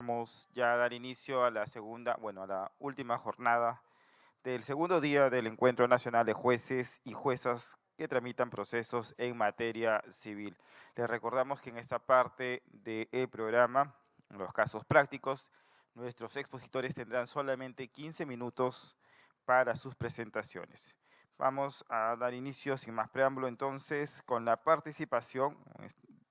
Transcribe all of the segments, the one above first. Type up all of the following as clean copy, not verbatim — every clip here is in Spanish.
Vamos ya a dar inicio a a la última jornada del segundo día del Encuentro Nacional de Jueces y Juezas que tramitan procesos en materia civil. Les recordamos que en esta parte del programa, en los casos prácticos, nuestros expositores tendrán solamente 15 minutos para sus presentaciones. Vamos a dar inicio, sin más preámbulo, entonces, con la participación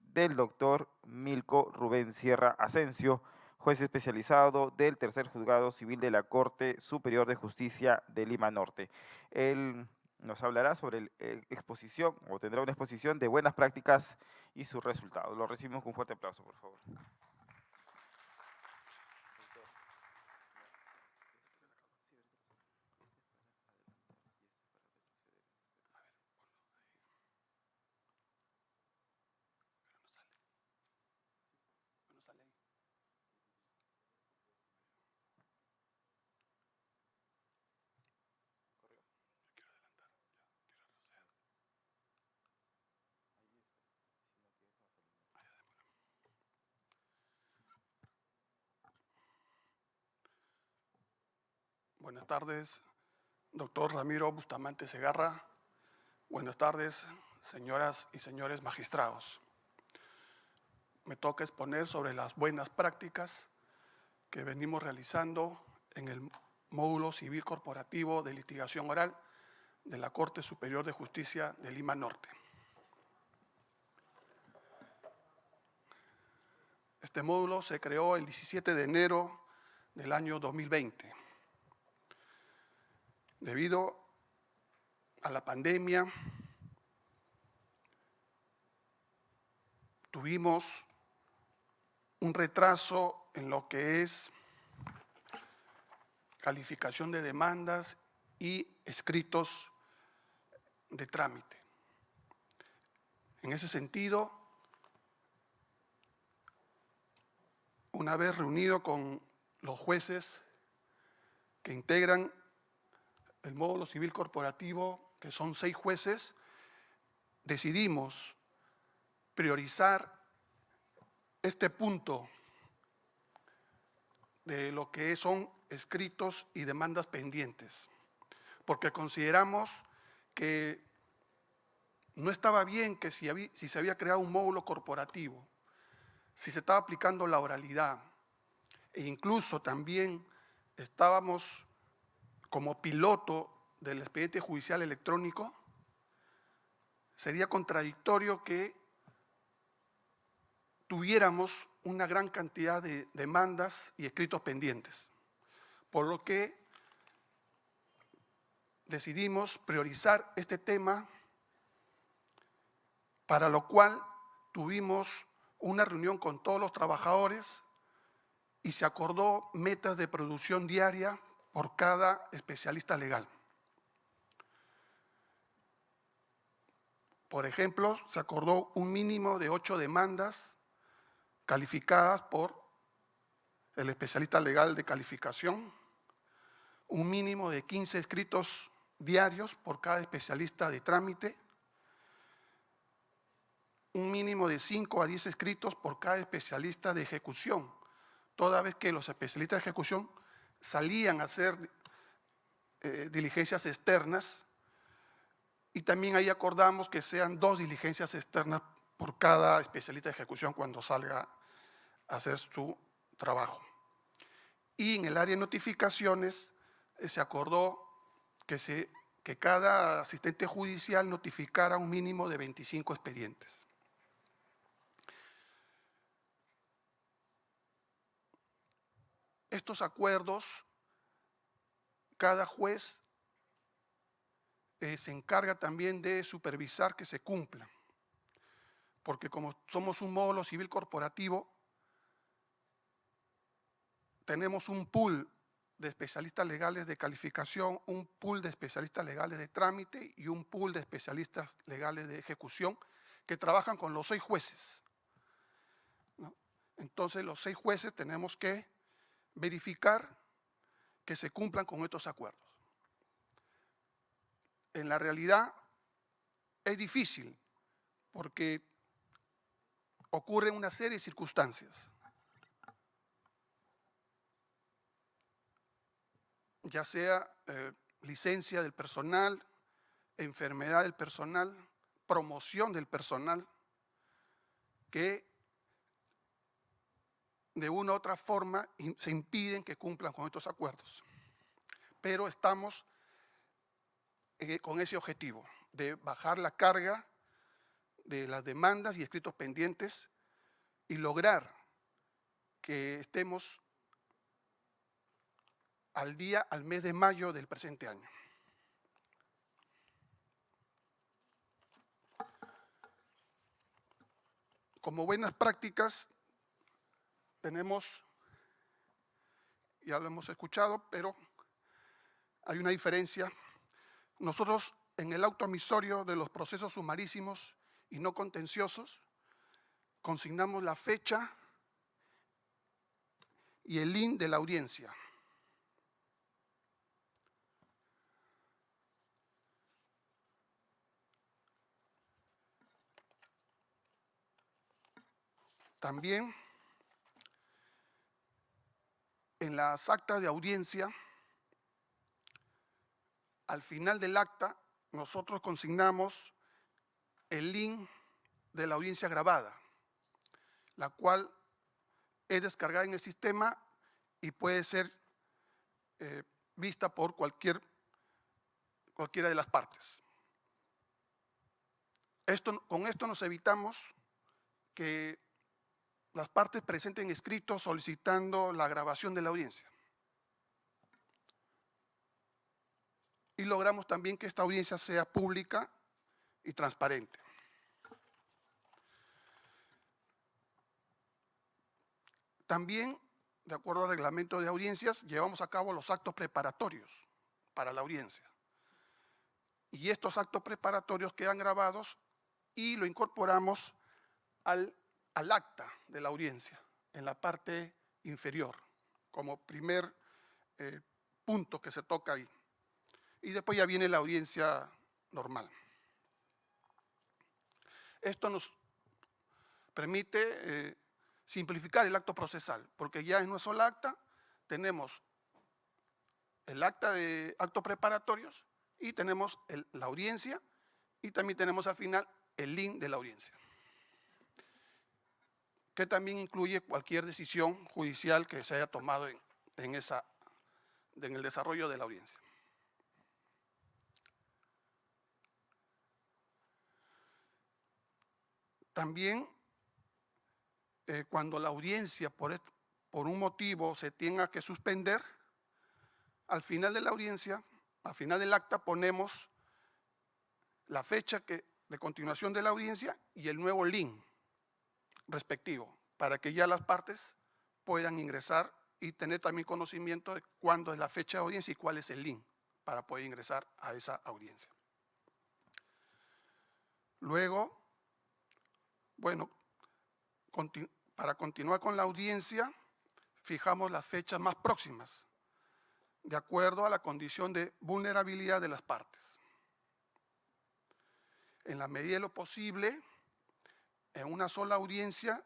del doctor Milko Rubén Sierra Asensio, juez especializado del Tercer Juzgado Civil de la Corte Superior de Justicia de Lima Norte. Él nos hablará sobre la exposición, o tendrá una exposición de buenas prácticas y sus resultados. Lo recibimos con un fuerte aplauso, por favor. Buenas tardes, doctor Ramiro Bustamante Segarra. Buenas tardes, señoras y señores magistrados. Me toca exponer sobre las buenas prácticas que venimos realizando en el módulo civil corporativo de litigación oral de la Corte Superior de Justicia de Lima Norte. Este módulo se creó el 17 de enero del año 2020. Debido a la pandemia, tuvimos un retraso en lo que es calificación de demandas y escritos de trámite. En ese sentido, una vez reunido con los jueces que integran el módulo civil corporativo, que son 6 jueces, decidimos priorizar este punto de lo que son escritos y demandas pendientes, porque consideramos que no estaba bien que si se había creado un módulo corporativo, si se estaba aplicando la oralidad, e incluso también estábamos como piloto del expediente judicial electrónico, sería contradictorio que tuviéramos una gran cantidad de demandas y escritos pendientes, por lo que decidimos priorizar este tema, para lo cual tuvimos una reunión con todos los trabajadores y se acordó metas de producción diaria por cada especialista legal. Por ejemplo, se acordó un mínimo de 8 demandas calificadas por el especialista legal de calificación, un mínimo de 15 escritos diarios por cada especialista de trámite, un mínimo de 5 a 10 escritos por cada especialista de ejecución, toda vez que los especialistas de ejecución salían a hacer diligencias externas, y también ahí acordamos que sean 2 diligencias externas por cada especialista de ejecución cuando salga a hacer su trabajo. Y en el área de notificaciones se acordó que cada asistente judicial notificara un mínimo de 25 expedientes. Estos acuerdos, cada juez se encarga también de supervisar que se cumplan, porque como somos un módulo civil corporativo, tenemos un pool de especialistas legales de calificación, un pool de especialistas legales de trámite y un pool de especialistas legales de ejecución que trabajan con los 6 jueces, ¿no? Entonces, los 6 jueces tenemos que verificar que se cumplan con estos acuerdos. En la realidad es difícil porque ocurren una serie de circunstancias. ya sea licencia del personal, enfermedad del personal, promoción del personal, que de una u otra forma se impiden que cumplan con estos acuerdos. Pero estamos con ese objetivo de bajar la carga de las demandas y escritos pendientes y lograr que estemos al mes de mayo del presente año. Como buenas prácticas tenemos, ya lo hemos escuchado, pero hay una diferencia. Nosotros en el auto amisorio de los procesos sumarísimos y no contenciosos consignamos la fecha y el link de la audiencia. También en las actas de audiencia, al final del acta, nosotros consignamos el link de la audiencia grabada, la cual es descargada en el sistema y puede ser vista por cualquiera de las partes. Con esto nos evitamos que las partes presenten escritos solicitando la grabación de la audiencia. Y logramos también que esta audiencia sea pública y transparente. También, de acuerdo al reglamento de audiencias, llevamos a cabo los actos preparatorios para la audiencia. Y estos actos preparatorios quedan grabados y lo incorporamos al acta de la audiencia, en la parte inferior, como primer punto que se toca ahí. Y después ya viene la audiencia normal. Esto nos permite simplificar el acto procesal, porque ya en un solo acta tenemos el acta de actos preparatorios y tenemos la audiencia y también tenemos al final el link de la audiencia, que también incluye cualquier decisión judicial que se haya tomado en el desarrollo de la audiencia. También, cuando la audiencia por un motivo se tenga que suspender, al final de la audiencia, al final del acta, ponemos la fecha de continuación de la audiencia y el nuevo link respectivo, para que ya las partes puedan ingresar y tener también conocimiento de cuándo es la fecha de audiencia y cuál es el link para poder ingresar a esa audiencia. Luego, bueno, para continuar con la audiencia, fijamos las fechas más próximas, de acuerdo a la condición de vulnerabilidad de las partes. En la medida de lo posible, en una sola audiencia,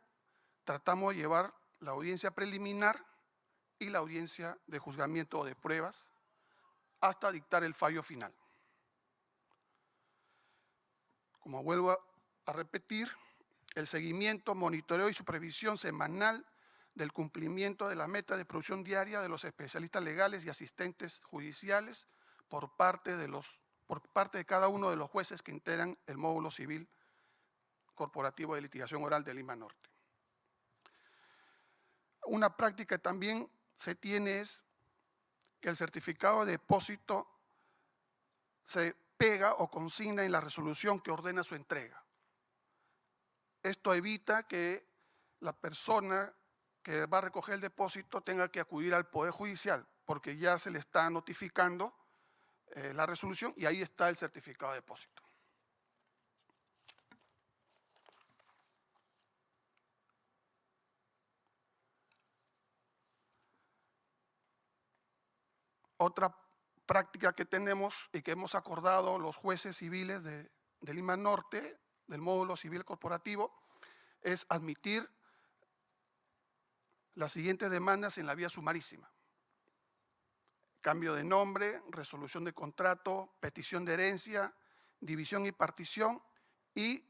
tratamos de llevar la audiencia preliminar y la audiencia de juzgamiento de pruebas hasta dictar el fallo final. Como vuelvo a repetir, el seguimiento, monitoreo y supervisión semanal del cumplimiento de la meta de producción diaria de los especialistas legales y asistentes judiciales por parte de cada uno de los jueces que integran el módulo civil corporativo de litigación oral de Lima Norte. Una práctica que también se tiene es que el certificado de depósito se pega o consigna en la resolución que ordena su entrega. Esto evita que la persona que va a recoger el depósito tenga que acudir al Poder Judicial, porque ya se le está notificando la resolución y ahí está el certificado de depósito. Otra práctica que tenemos y que hemos acordado los jueces civiles de Lima Norte, del módulo civil corporativo, es admitir las siguientes demandas en la vía sumarísima. cambio de nombre, resolución de contrato, petición de herencia, división y partición y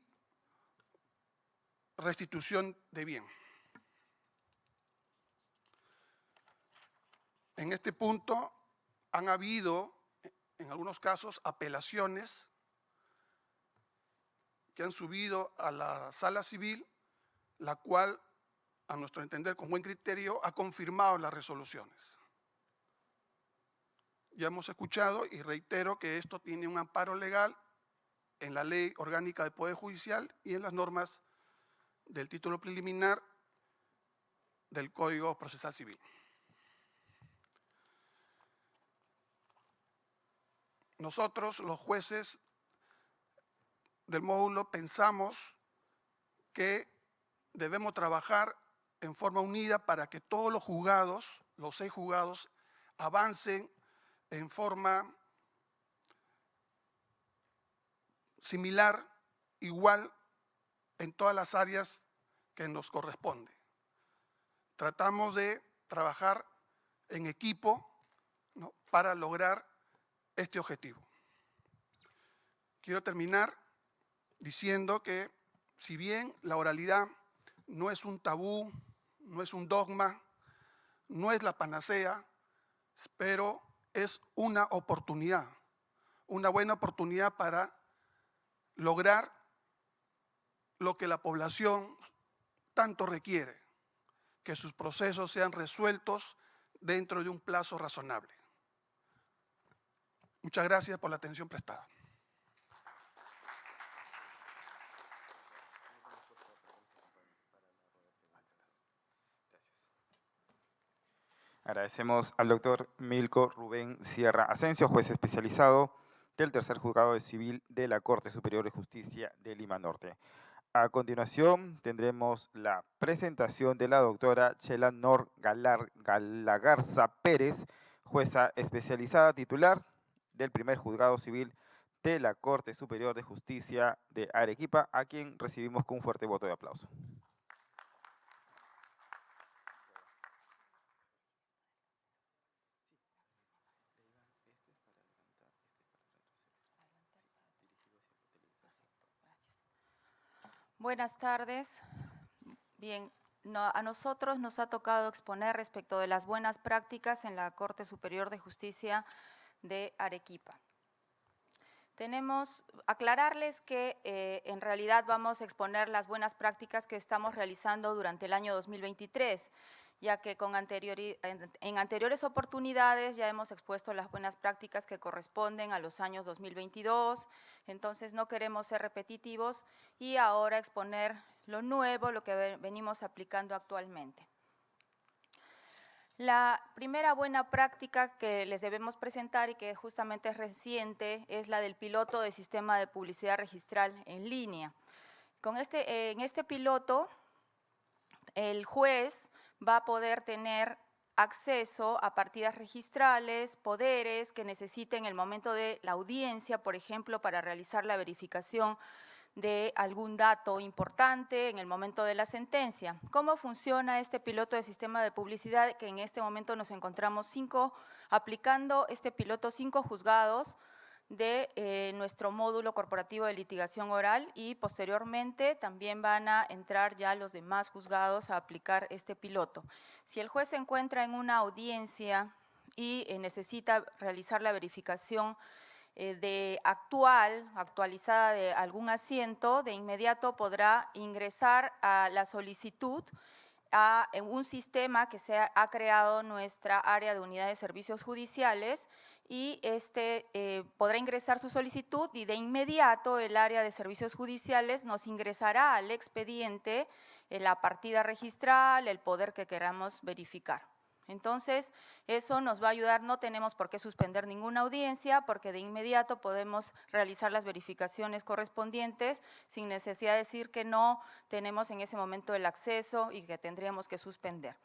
restitución de bien. En este punto han habido, en algunos casos, apelaciones que han subido a la sala civil, la cual, a nuestro entender, con buen criterio, ha confirmado las resoluciones. Ya hemos escuchado y reitero que esto tiene un amparo legal en la Ley Orgánica del Poder Judicial y en las normas del título preliminar del Código Procesal Civil. Nosotros, los jueces del módulo, pensamos que debemos trabajar en forma unida para que todos los juzgados, los 6 juzgados, avancen en forma similar, igual, en todas las áreas que nos corresponde. Tratamos de trabajar en equipo, ¿no?, para lograr este objetivo. Quiero terminar diciendo que, si bien la oralidad no es un tabú, no es un dogma, no es la panacea, pero es una oportunidad, una buena oportunidad para lograr lo que la población tanto requiere, que sus procesos sean resueltos dentro de un plazo razonable. Muchas gracias por la atención prestada. Agradecemos al doctor Milko Rubén Sierra Asensio, juez especializado del Tercer Juzgado de Civil de la Corte Superior de Justicia de Lima Norte. A continuación tendremos la presentación de la doctora Chelanor Galagarza Pérez, jueza especializada titular del Primer Juzgado Civil de la Corte Superior de Justicia de Arequipa, a quien recibimos con un fuerte voto de aplauso. Buenas tardes. Bien, a nosotros nos ha tocado exponer respecto de las buenas prácticas en la Corte Superior de Justicia de Arequipa. Aclararles que en realidad vamos a exponer las buenas prácticas que estamos realizando durante el año 2023, ya que en anteriores oportunidades ya hemos expuesto las buenas prácticas que corresponden a los años 2022, entonces no queremos ser repetitivos y ahora exponer lo nuevo, lo que venimos aplicando actualmente. La primera buena práctica que les debemos presentar y que justamente es reciente es la del piloto de sistema de publicidad registral en línea. En este piloto, el juez va a poder tener acceso a partidas registrales, poderes que necesite en el momento de la audiencia, por ejemplo, para realizar la verificación de algún dato importante en el momento de la sentencia. ¿Cómo funciona este piloto de sistema de publicidad? Que en este momento nos encontramos aplicando este piloto 5 juzgados de nuestro módulo corporativo de litigación oral y posteriormente también van a entrar ya los demás juzgados a aplicar este piloto. Si el juez se encuentra en una audiencia y necesita realizar la verificación actualizada de algún asiento, de inmediato podrá ingresar a la solicitud en un sistema que se ha creado nuestra área de unidad de servicios judiciales y podrá ingresar su solicitud y de inmediato el área de servicios judiciales nos ingresará al expediente la partida registral, el poder que queramos verificar. Entonces, eso nos va a ayudar, no tenemos por qué suspender ninguna audiencia porque de inmediato podemos realizar las verificaciones correspondientes sin necesidad de decir que no tenemos en ese momento el acceso y que tendríamos que suspender.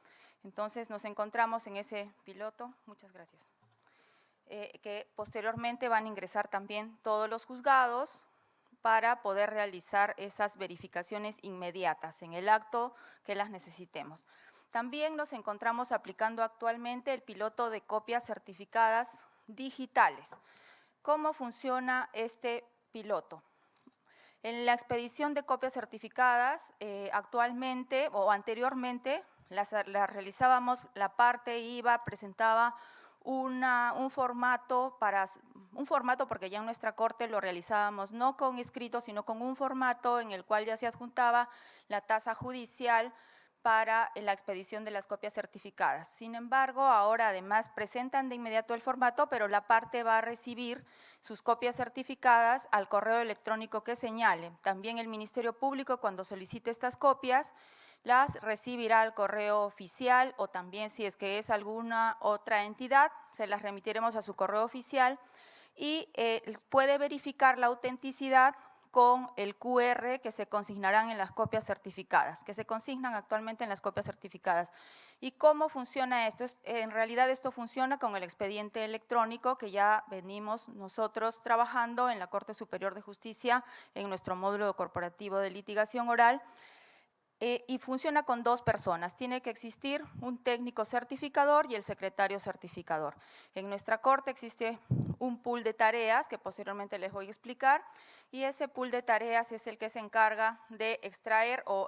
Entonces, nos encontramos en ese piloto. Muchas gracias. Que posteriormente van a ingresar también todos los juzgados para poder realizar esas verificaciones inmediatas en el acto que las necesitemos. También nos encontramos aplicando actualmente el piloto de copias certificadas digitales. ¿Cómo funciona este piloto? En la expedición de copias certificadas, actualmente o anteriormente, las realizábamos, la parte IVA presentaba un formato porque ya en nuestra corte lo realizábamos no con escrito, sino con un formato en el cual ya se adjuntaba la tasa judicial para la expedición de las copias certificadas. Sin embargo, ahora además presentan de inmediato el formato, pero la parte va a recibir sus copias certificadas al correo electrónico que señale. También el Ministerio Público, cuando solicite estas copias, las recibirá al correo oficial, o también si es que es alguna otra entidad, se las remitiremos a su correo oficial y puede verificar la autenticidad con el QR que se consignarán en las copias certificadas, que se consignan actualmente en las copias certificadas. ¿Y cómo funciona esto? En realidad esto funciona con el expediente electrónico que ya venimos nosotros trabajando en la Corte Superior de Justicia en nuestro módulo corporativo de litigación oral. Y funciona con 2 personas. Tiene que existir un técnico certificador y el secretario certificador. En nuestra corte existe un pool de tareas que posteriormente les voy a explicar, y ese pool de tareas es el que se encarga de extraer o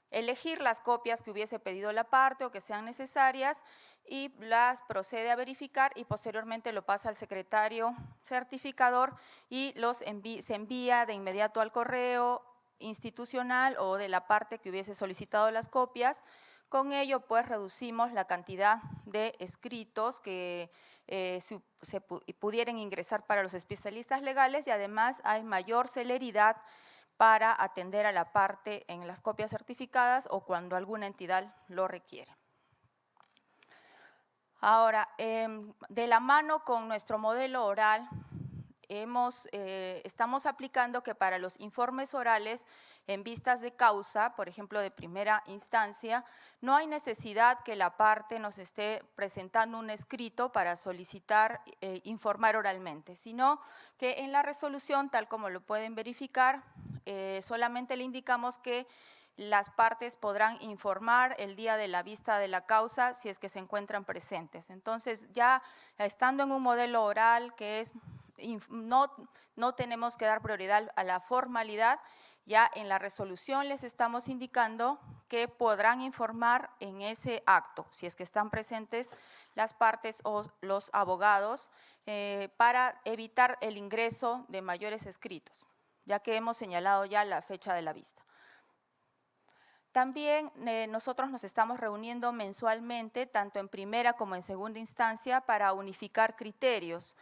elegir las copias que hubiese pedido la parte o que sean necesarias y las procede a verificar y posteriormente lo pasa al secretario certificador y se envía de inmediato al correo institucional o de la parte que hubiese solicitado las copias. Con ello, pues, reducimos la cantidad de escritos que se pudieran ingresar para los especialistas legales y además hay mayor celeridad para atender a la parte en las copias certificadas o cuando alguna entidad lo requiere. Ahora, de la mano con nuestro modelo oral, estamos aplicando que para los informes orales en vistas de causa, por ejemplo, de primera instancia, no hay necesidad que la parte nos esté presentando un escrito para solicitar informar oralmente, sino que en la resolución, tal como lo pueden verificar, solamente le indicamos que las partes podrán informar el día de la vista de la causa si es que se encuentran presentes. Entonces, ya estando en un modelo oral que es no tenemos que dar prioridad a la formalidad, ya en la resolución les estamos indicando que podrán informar en ese acto, si es que están presentes las partes o los abogados, para evitar el ingreso de mayores escritos, ya que hemos señalado ya la fecha de la vista. También nosotros nos estamos reuniendo mensualmente, tanto en primera como en segunda instancia, para unificar criterios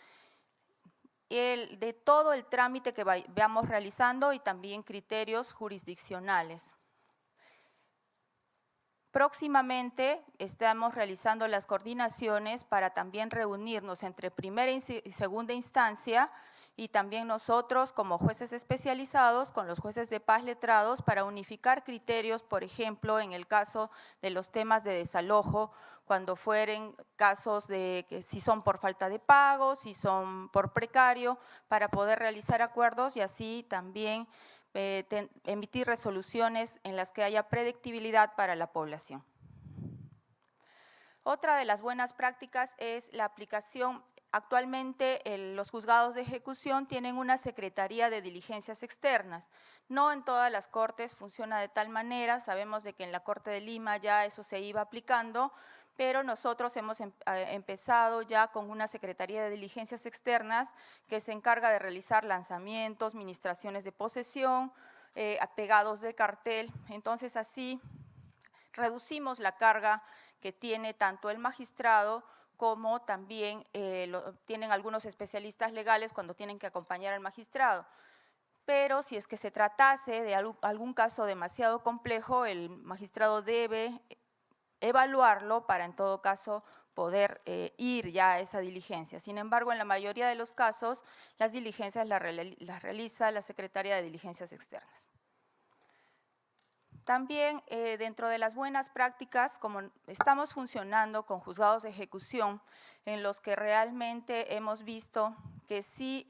de todo el trámite que vamos realizando y también criterios jurisdiccionales. Próximamente estamos realizando las coordinaciones para también reunirnos entre primera y segunda instancia y también nosotros como jueces especializados con los jueces de paz letrados para unificar criterios, por ejemplo, en el caso de los temas de desalojo, cuando fueren casos de si son por falta de pago, si son por precario, para poder realizar acuerdos y así también emitir resoluciones en las que haya predictibilidad para la población. Otra de las buenas prácticas es la aplicación. Actualmente los juzgados de ejecución tienen una secretaría de diligencias externas. No en todas las cortes funciona de tal manera, sabemos de que en la Corte de Lima ya eso se iba aplicando, pero nosotros hemos empezado ya con una secretaría de diligencias externas que se encarga de realizar lanzamientos, ministraciones de posesión, pegados de cartel. Entonces así reducimos la carga que tiene tanto el magistrado como también tienen algunos especialistas legales cuando tienen que acompañar al magistrado. Pero si es que se tratase de algún caso demasiado complejo, el magistrado debe evaluarlo para en todo caso poder ir ya a esa diligencia. Sin embargo, en la mayoría de los casos, las diligencias las realiza la Secretaría de Diligencias Externas. También dentro de las buenas prácticas, como estamos funcionando con juzgados de ejecución en los que realmente hemos visto que sí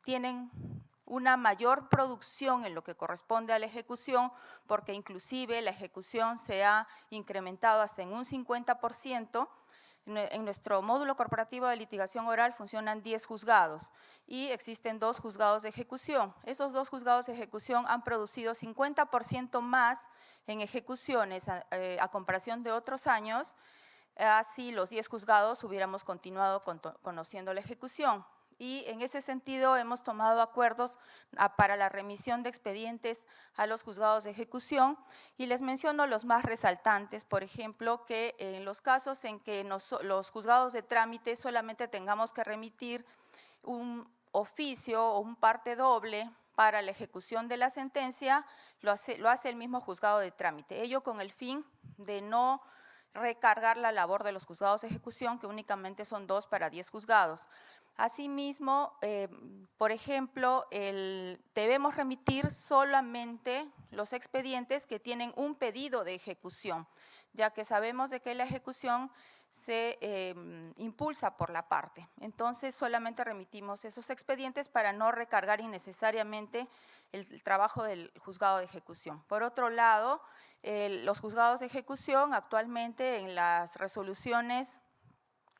tienen una mayor producción en lo que corresponde a la ejecución, porque inclusive la ejecución se ha incrementado hasta en un 50%. En nuestro módulo corporativo de litigación oral funcionan 10 juzgados y existen 2 juzgados de ejecución. Esos 2 juzgados de ejecución han producido 50% más en ejecuciones a comparación de otros años. Así los 10 juzgados hubiéramos continuado conociendo la ejecución. Y en ese sentido hemos tomado acuerdos para la remisión de expedientes a los juzgados de ejecución y les menciono los más resaltantes, por ejemplo, que en los casos en que los juzgados de trámite solamente tengamos que remitir un oficio o un parte doble para la ejecución de la sentencia, lo hace el mismo juzgado de trámite, ello con el fin de no recargar la labor de los juzgados de ejecución, que únicamente son 2 para 10 juzgados. Asimismo, por ejemplo, debemos remitir solamente los expedientes que tienen un pedido de ejecución, ya que sabemos de que la ejecución se impulsa por la parte. Entonces, solamente remitimos esos expedientes para no recargar innecesariamente el trabajo del juzgado de ejecución. Por otro lado, los juzgados de ejecución actualmente en las resoluciones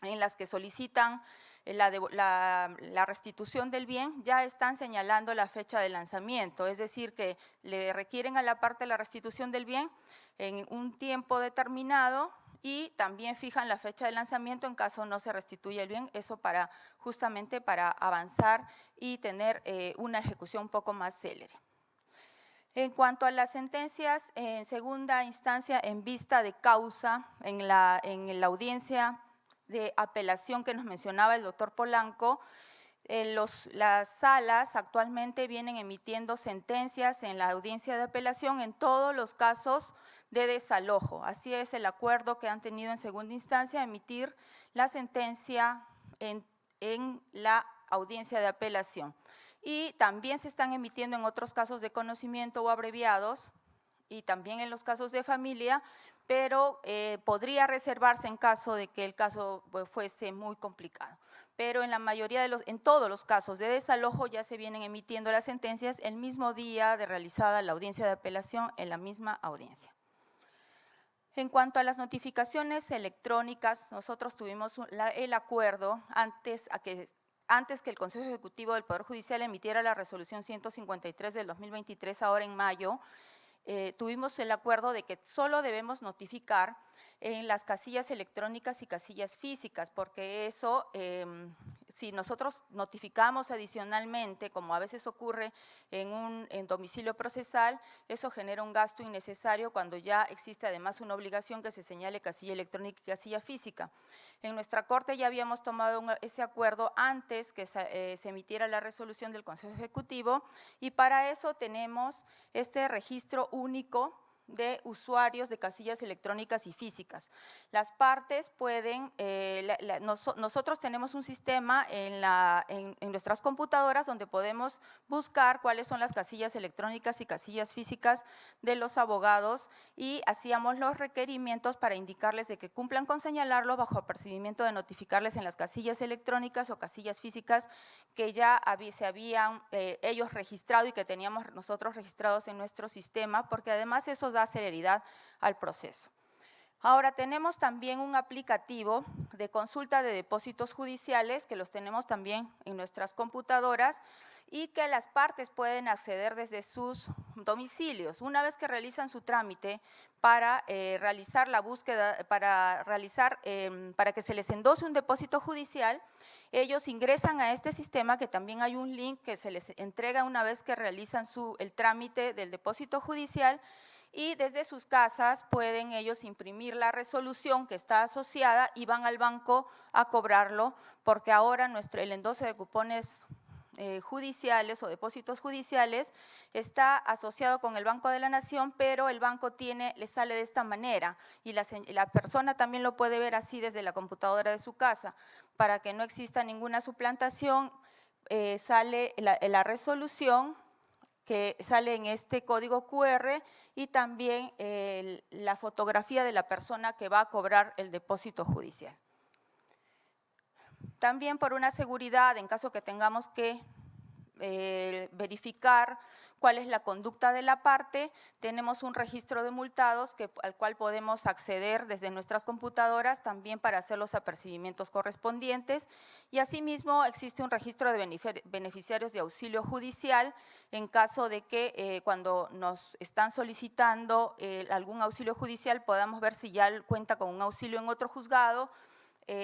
en las que solicitan la restitución del bien, ya están señalando la fecha de lanzamiento, es decir, que le requieren a la parte la restitución del bien en un tiempo determinado y también fijan la fecha de lanzamiento en caso no se restituya el bien, eso justamente para avanzar y tener una ejecución un poco más célere. En cuanto a las sentencias en segunda instancia en vista de causa, en la audiencia de apelación que nos mencionaba el doctor Polanco, las salas actualmente vienen emitiendo sentencias en la audiencia de apelación en todos los casos de desalojo. Así es el acuerdo que han tenido en segunda instancia, emitir la sentencia en la audiencia de apelación. Y también se están emitiendo en otros casos de conocimiento o abreviados y también en los casos de familia, pero podría reservarse en caso de que el caso fuese muy complicado. Pero en la mayoría en todos los casos de desalojo ya se vienen emitiendo las sentencias el mismo día de realizada la audiencia de apelación en la misma audiencia. En cuanto a las notificaciones electrónicas, nosotros tuvimos el acuerdo antes que el Consejo Ejecutivo del Poder Judicial emitiera la resolución 153 del 2023, ahora en mayo, tuvimos el acuerdo de que solo debemos notificar en las casillas electrónicas y casillas físicas, porque eso, si nosotros notificamos adicionalmente, como a veces ocurre en domicilio procesal, eso genera un gasto innecesario cuando ya existe además una obligación que se señale casilla electrónica y casilla física. En nuestra Corte ya habíamos tomado ese acuerdo antes que se emitiera la resolución del Consejo Ejecutivo y para eso tenemos este registro único de usuarios de casillas electrónicas y físicas. Las partes pueden, nosotros tenemos un sistema en nuestras computadoras donde podemos buscar cuáles son las casillas electrónicas y casillas físicas de los abogados y hacíamos los requerimientos para indicarles de que cumplan con señalarlo bajo apercibimiento de notificarles en las casillas electrónicas o casillas físicas que ya se habían ellos registrado y que teníamos nosotros registrados en nuestro sistema, porque además eso da celeridad al proceso. Ahora tenemos también un aplicativo de consulta de depósitos judiciales que los tenemos también en nuestras computadoras y que las partes pueden acceder desde sus domicilios. Una vez que realizan su trámite para realizar la búsqueda, para que se les endose un depósito judicial, ellos ingresan a este sistema que también hay un link que se les entrega una vez que realizan el trámite del depósito judicial y desde sus casas pueden ellos imprimir la resolución que está asociada y van al banco a cobrarlo, porque ahora el endose de cupones judiciales o depósitos judiciales está asociado con el Banco de la Nación, pero el banco le sale de esta manera y la persona también lo puede ver así desde la computadora de su casa. Para que no exista ninguna suplantación, sale la resolución que sale en este código QR y también la fotografía de la persona que va a cobrar el depósito judicial. También por una seguridad, en caso que tengamos que verificar cuál es la conducta de la parte. Tenemos un registro de multados al cual podemos acceder desde nuestras computadoras también para hacer los apercibimientos correspondientes. Y asimismo existe un registro de beneficiarios de auxilio judicial en caso de que cuando nos están solicitando algún auxilio judicial podamos ver si ya cuenta con un auxilio en otro juzgado.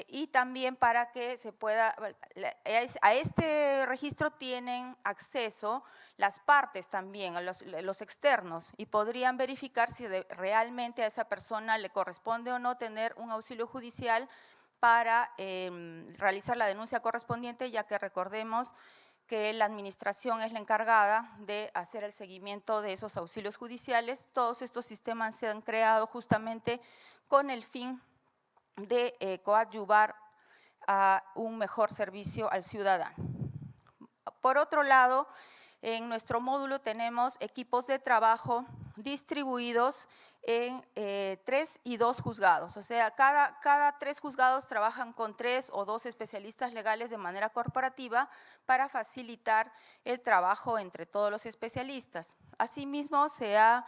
Y también para que se pueda, a este registro tienen acceso las partes también, los externos, y podrían verificar si realmente a esa persona le corresponde o no tener un auxilio judicial para realizar la denuncia correspondiente, ya que recordemos que la administración es la encargada de hacer el seguimiento de esos auxilios judiciales. Todos estos sistemas se han creado justamente con el fin de coadyuvar a un mejor servicio al ciudadano. Por otro lado, en nuestro módulo tenemos equipos de trabajo distribuidos en 3 y 2 juzgados, o sea, cada 3 juzgados trabajan con 3 o 2 especialistas legales de manera corporativa para facilitar el trabajo entre todos los especialistas. Asimismo, se ha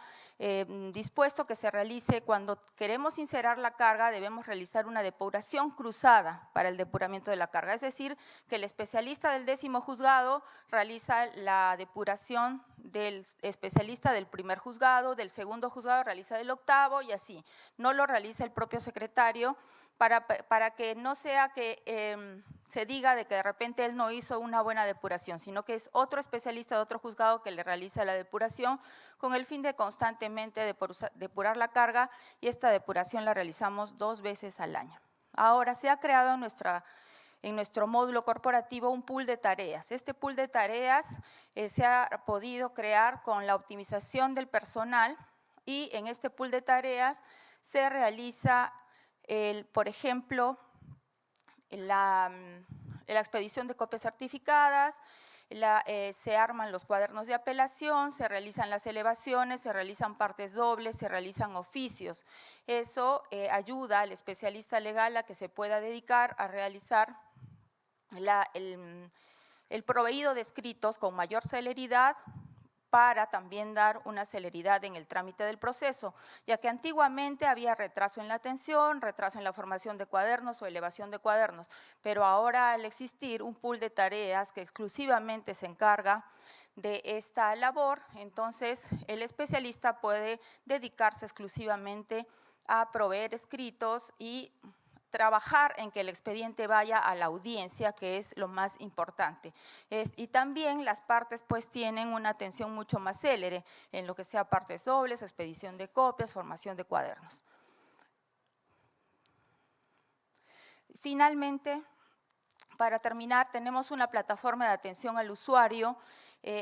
dispuesto que se realice, cuando queremos inserar la carga, debemos realizar una depuración cruzada para el depuramiento de la carga, es decir, que el especialista del 10º juzgado realiza la depuración del especialista del primer juzgado, del segundo juzgado realiza del octavo y así. No lo realiza el propio secretario para que no sea que se diga de que de repente él no hizo una buena depuración, sino que es otro especialista de otro juzgado que le realiza la depuración con el fin de constantemente depurar la carga, y esta depuración la realizamos 2 veces al año. Ahora, se ha creado en nuestro módulo corporativo un pool de tareas. Este pool de tareas se ha podido crear con la optimización del personal, y en este pool de tareas se realiza, por ejemplo, la expedición de copias certificadas, se arman los cuadernos de apelación, se realizan las elevaciones, se realizan partes dobles, se realizan oficios. Eso ayuda al especialista legal a que se pueda dedicar a realizar el proveído de escritos con mayor celeridad, para también dar una celeridad en el trámite del proceso, ya que antiguamente había retraso en la atención, retraso en la formación de cuadernos o elevación de cuadernos, pero ahora, al existir un pool de tareas que exclusivamente se encarga de esta labor, entonces el especialista puede dedicarse exclusivamente a proveer escritos y trabajar en que el expediente vaya a la audiencia, que es lo más importante. Y también las partes pues tienen una atención mucho más célere en lo que sea partes dobles, expedición de copias, formación de cuadernos. Finalmente, para terminar, tenemos una plataforma de atención al usuario.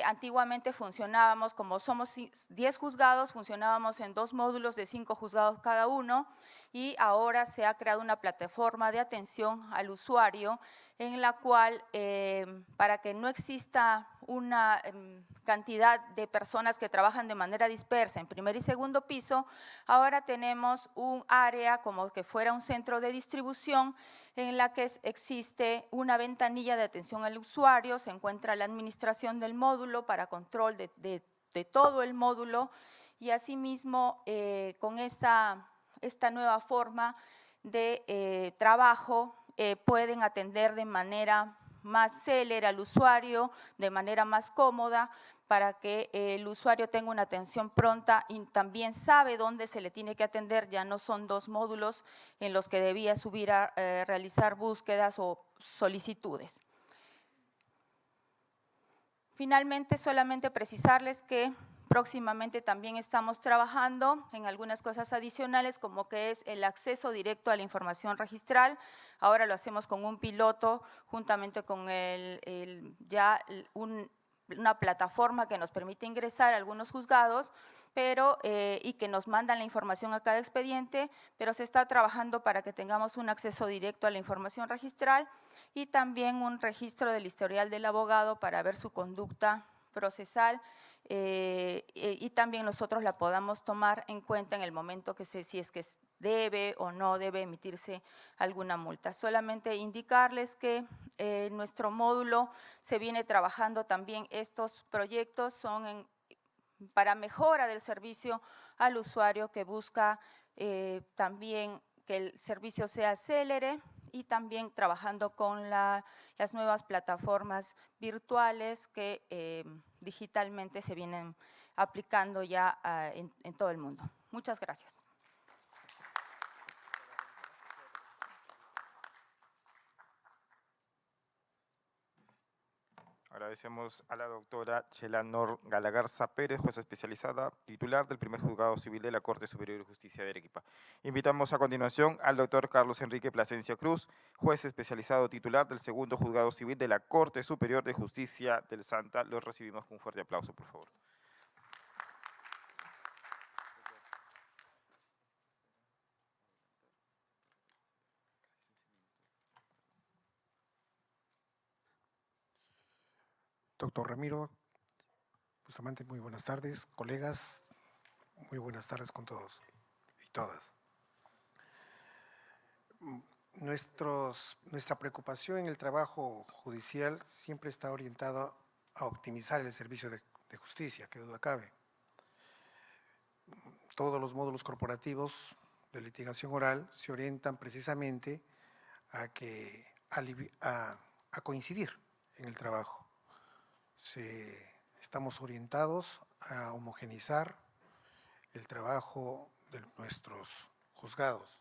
Antiguamente funcionábamos, como somos 10 juzgados, funcionábamos en 2 módulos de 5 juzgados cada uno, y ahora se ha creado una plataforma de atención al usuario en la cual, para que no exista una cantidad de personas que trabajan de manera dispersa en primer y segundo piso, ahora tenemos un área como que fuera un centro de distribución en la que existe una ventanilla de atención al usuario, se encuentra la administración del módulo para control de todo el módulo, y asimismo con esta nueva forma de trabajo pueden atender de manera más célere al usuario, de manera más cómoda, para que el usuario tenga una atención pronta y también sabe dónde se le tiene que atender. Ya no son 2 módulos en los que debía subir a realizar búsquedas o solicitudes. Finalmente, solamente precisarles que próximamente también estamos trabajando en algunas cosas adicionales, como que es el acceso directo a la información registral. Ahora lo hacemos con un piloto, juntamente con una plataforma que nos permite ingresar a algunos juzgados, y que nos mandan la información a cada expediente, pero se está trabajando para que tengamos un acceso directo a la información registral, y también un registro del historial del abogado para ver su conducta procesal y también nosotros la podamos tomar en cuenta en el momento que si es que debe o no debe emitirse alguna multa. Solamente indicarles que en nuestro módulo se viene trabajando también estos proyectos, son para mejora del servicio al usuario, que busca también que el servicio sea célere, y también trabajando con las nuevas plataformas virtuales que digitalmente se vienen aplicando ya en todo el mundo. Muchas gracias. Agradecemos a la doctora Chelanor Galagarza Pérez, jueza especializada, titular del primer juzgado civil de la Corte Superior de Justicia de Arequipa. Invitamos a continuación al doctor Carlos Enrique Plasencia Cruz, juez especializado titular del segundo juzgado civil de la Corte Superior de Justicia del Santa. Los recibimos con un fuerte aplauso, por favor. Doctor Ramiro Bustamante, muy buenas tardes. Colegas, muy buenas tardes con todos y todas. Nuestra preocupación en el trabajo judicial siempre está orientada a optimizar el servicio de justicia, que duda cabe. Todos los módulos corporativos de litigación oral se orientan precisamente a coincidir en el trabajo. Estamos orientados a homogeneizar el trabajo de nuestros juzgados.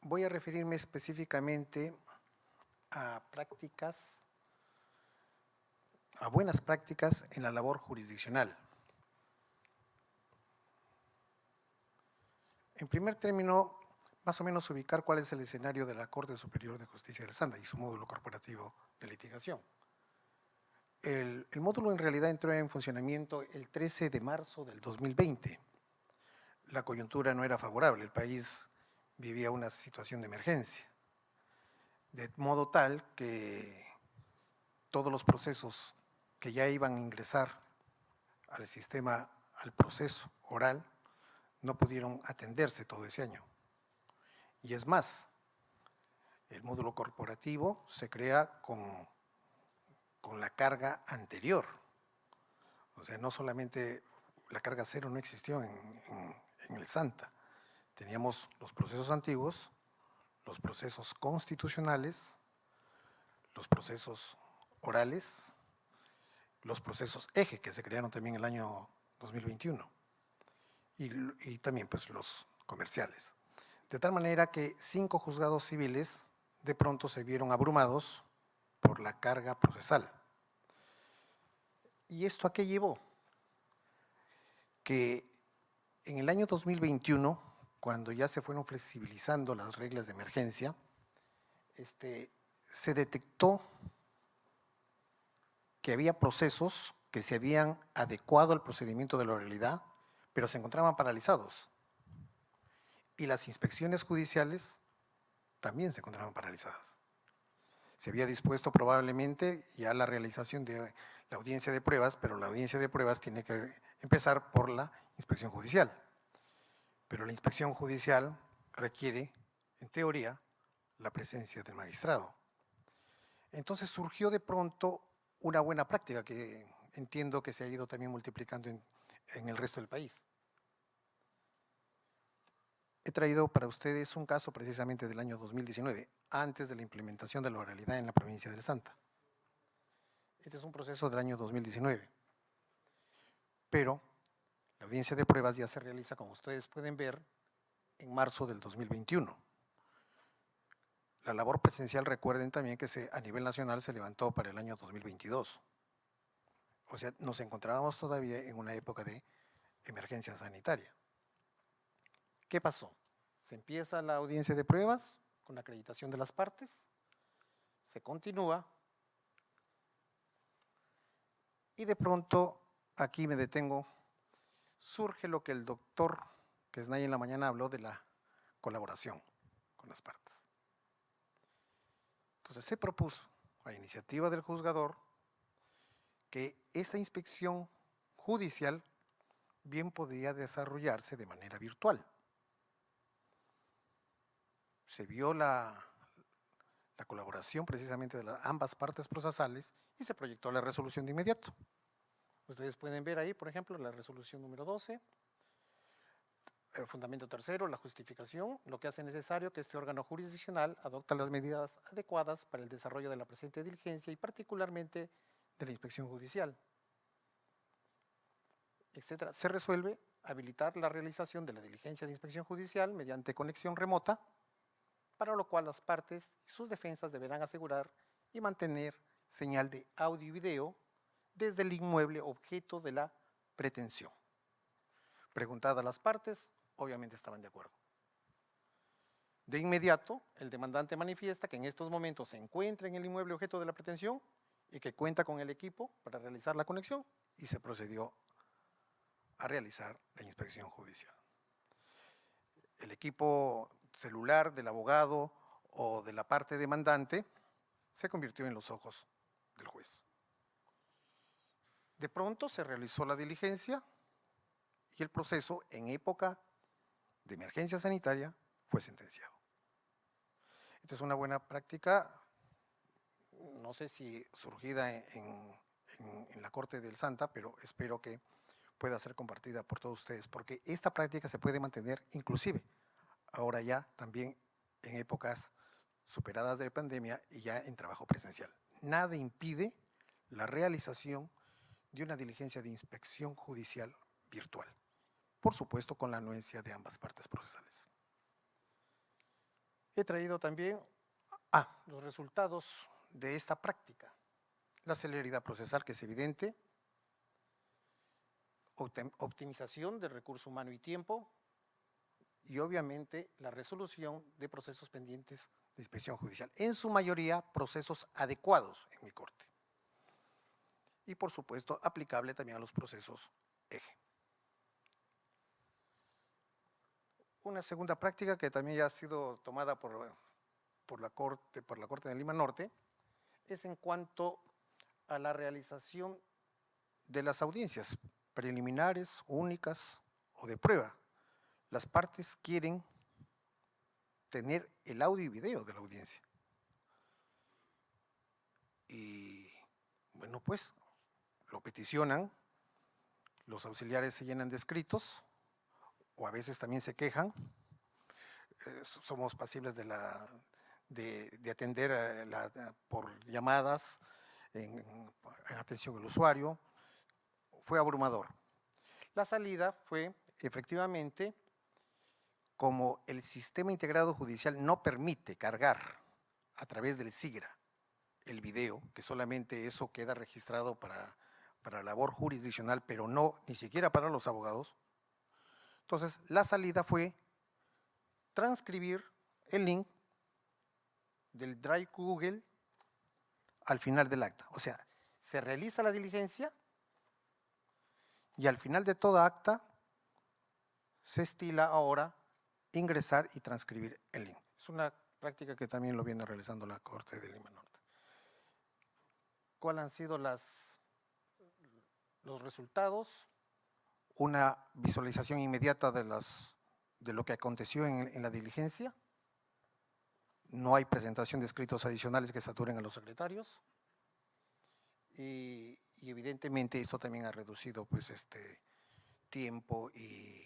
Voy a referirme específicamente a buenas prácticas en la labor jurisdiccional. En primer término, más o menos ubicar cuál es el escenario de la Corte Superior de Justicia del Santa y su módulo corporativo de litigación. El módulo en realidad entró en funcionamiento el 13 de marzo del 2020. La coyuntura no era favorable, el país vivía una situación de emergencia, de modo tal que todos los procesos que ya iban a ingresar al proceso oral, no pudieron atenderse todo ese año. Y es más, el módulo corporativo se crea con la carga anterior. O sea, no solamente la carga cero no existió en el Santa. Teníamos los procesos antiguos, los procesos constitucionales, los procesos orales, los procesos eje, que se crearon también el año 2021, y también pues los comerciales. De tal manera que 5 juzgados civiles de pronto se vieron abrumados por la carga procesal. ¿Y esto a qué llevó? Que en el año 2021, cuando ya se fueron flexibilizando las reglas de emergencia, se detectó que había procesos que se habían adecuado al procedimiento de la oralidad, pero se encontraban paralizados. Y las inspecciones judiciales también se encontraban paralizadas. Se había dispuesto probablemente ya la realización de la audiencia de pruebas, pero la audiencia de pruebas tiene que empezar por la inspección judicial. Pero la inspección judicial requiere, en teoría, la presencia del magistrado. Entonces surgió de pronto una buena práctica que entiendo que se ha ido también multiplicando en el resto del país. He traído para ustedes un caso precisamente del año 2019, antes de la implementación de la oralidad en la provincia del Santa. Este es un proceso del año 2019, pero la audiencia de pruebas ya se realiza, como ustedes pueden ver, en marzo del 2021. La labor presencial, recuerden también que a nivel nacional se levantó para el año 2022. O sea, nos encontrábamos todavía en una época de emergencia sanitaria. ¿Qué pasó? Se empieza la audiencia de pruebas con la acreditación de las partes, se continúa y de pronto, aquí me detengo, surge lo que el doctor Quesnay en la mañana habló de la colaboración con las partes. Entonces se propuso a iniciativa del juzgador que esa inspección judicial bien podía desarrollarse de manera virtual. Se vio la colaboración precisamente de ambas partes procesales y se proyectó la resolución de inmediato. Ustedes pueden ver ahí, por ejemplo, la resolución número 12, el fundamento tercero, la justificación, lo que hace necesario que este órgano jurisdiccional adopte las medidas adecuadas para el desarrollo de la presente diligencia y particularmente de la inspección judicial, etcétera. Se resuelve habilitar la realización de la diligencia de inspección judicial mediante conexión remota, para lo cual las partes y sus defensas deberán asegurar y mantener señal de audio y video desde el inmueble objeto de la pretensión. Preguntadas las partes, obviamente estaban de acuerdo. De inmediato, el demandante manifiesta que en estos momentos se encuentra en el inmueble objeto de la pretensión y que cuenta con el equipo para realizar la conexión y se procedió a realizar la inspección judicial. El equipo celular del abogado o de la parte demandante se convirtió en los ojos del juez. De pronto se realizó la diligencia y el proceso en época de emergencia sanitaria fue sentenciado. Esta es una buena práctica, no sé si surgida en la Corte del Santa, pero espero que pueda ser compartida por todos ustedes, porque esta práctica se puede mantener inclusive ahora ya también en épocas superadas de pandemia y ya en trabajo presencial. Nada impide la realización de una diligencia de inspección judicial virtual, por supuesto con la anuencia de ambas partes procesales. He traído también los resultados de esta práctica. La celeridad procesal, que es evidente, optimización del recurso humano y tiempo, y obviamente la resolución de procesos pendientes de inspección judicial, en su mayoría procesos adecuados en mi corte. Y por supuesto aplicable también a los procesos eje. Una segunda práctica que también ya ha sido tomada por la Corte de Lima Norte es en cuanto a la realización de las audiencias preliminares, únicas o de prueba. Las partes quieren tener el audio y video de la audiencia. Y bueno, pues lo peticionan, los auxiliares se llenan de escritos o a veces también se quejan. Somos pasibles de atender por llamadas en atención al usuario. Fue abrumador. La salida fue efectivamente, como el sistema integrado judicial no permite cargar a través del SIGRA el video, que solamente eso queda registrado para labor jurisdiccional, pero no ni siquiera para los abogados. Entonces, la salida fue transcribir el link del Drive Google al final del acta. O sea, se realiza la diligencia y al final de toda acta se estila ahora ingresar y transcribir el link. Es una práctica que también lo viene realizando la Corte de Lima Norte. ¿Cuáles han sido los resultados? Una visualización inmediata de lo que aconteció en la diligencia. No hay presentación de escritos adicionales que saturen a los secretarios. Y evidentemente esto también ha reducido pues tiempo y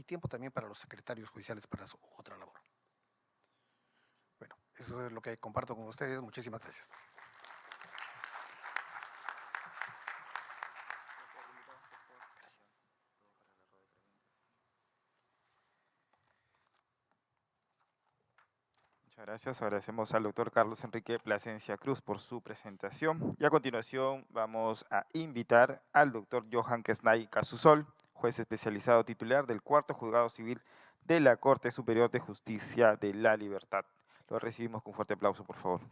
tiempo también para los secretarios judiciales para su otra labor. Bueno, eso es lo que comparto con ustedes. Muchísimas gracias. Muchas gracias. Agradecemos al doctor Carlos Enrique Plasencia Cruz por su presentación. Y a continuación vamos a invitar al doctor Johan Kesnay Casusol, juez especializado titular del Cuarto Juzgado Civil de la Corte Superior de Justicia de la Libertad. Lo recibimos con fuerte aplauso, por favor.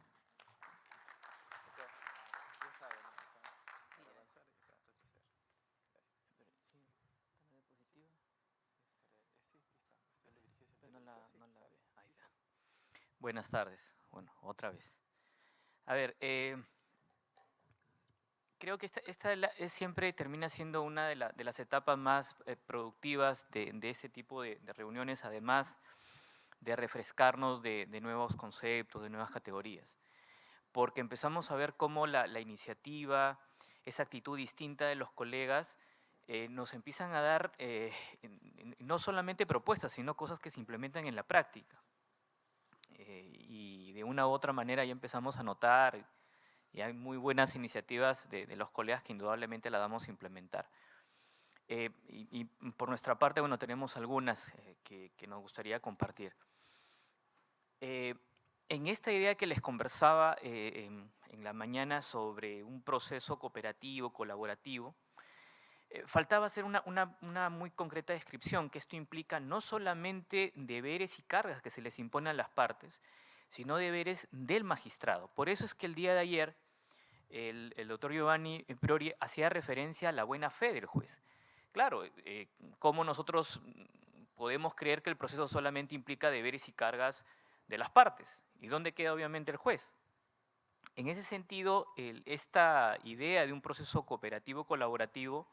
Buenas tardes. Bueno, otra vez. A ver, Creo que siempre termina siendo una de las etapas más productivas de este tipo de reuniones, además de refrescarnos de nuevos conceptos, de nuevas categorías. Porque empezamos a ver cómo la iniciativa, esa actitud distinta de los colegas, nos empiezan a dar no solamente propuestas, sino cosas que se implementan en la práctica. Y de una u otra manera ya empezamos a notar, y hay muy buenas iniciativas de los colegas que indudablemente las vamos a implementar. Y por nuestra parte, bueno, tenemos algunas que nos gustaría compartir. En esta idea que les conversaba en la mañana sobre un proceso cooperativo, colaborativo, faltaba hacer una muy concreta descripción, que esto implica no solamente deberes y cargas que se les imponen a las partes, sino deberes del magistrado. Por eso es que el día de ayer el doctor Giovanni Priori hacía referencia a la buena fe del juez. Claro, ¿cómo nosotros podemos creer que el proceso solamente implica deberes y cargas de las partes? ¿Y dónde queda obviamente el juez? En ese sentido, esta idea de un proceso cooperativo colaborativo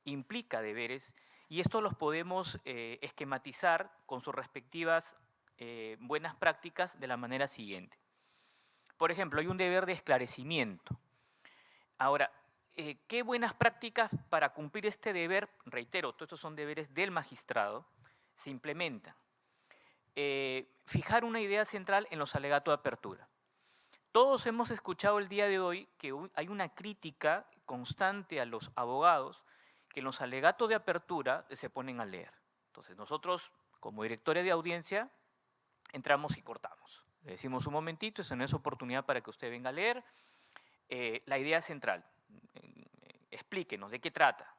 implica deberes, y esto los podemos esquematizar con sus respectivas buenas prácticas de la manera siguiente. Por ejemplo, hay un deber de esclarecimiento. Ahora, ¿qué buenas prácticas para cumplir este deber? Reitero, todos estos son deberes del magistrado, se implementan. Fijar una idea central en los alegatos de apertura. Todos hemos escuchado el día de hoy que hay una crítica constante a los abogados que en los alegatos de apertura se ponen a leer. Entonces nosotros, como directores de audiencia, entramos y cortamos. Le decimos un momentito, esa no es oportunidad para que usted venga a leer. La idea central, explíquenos de qué trata.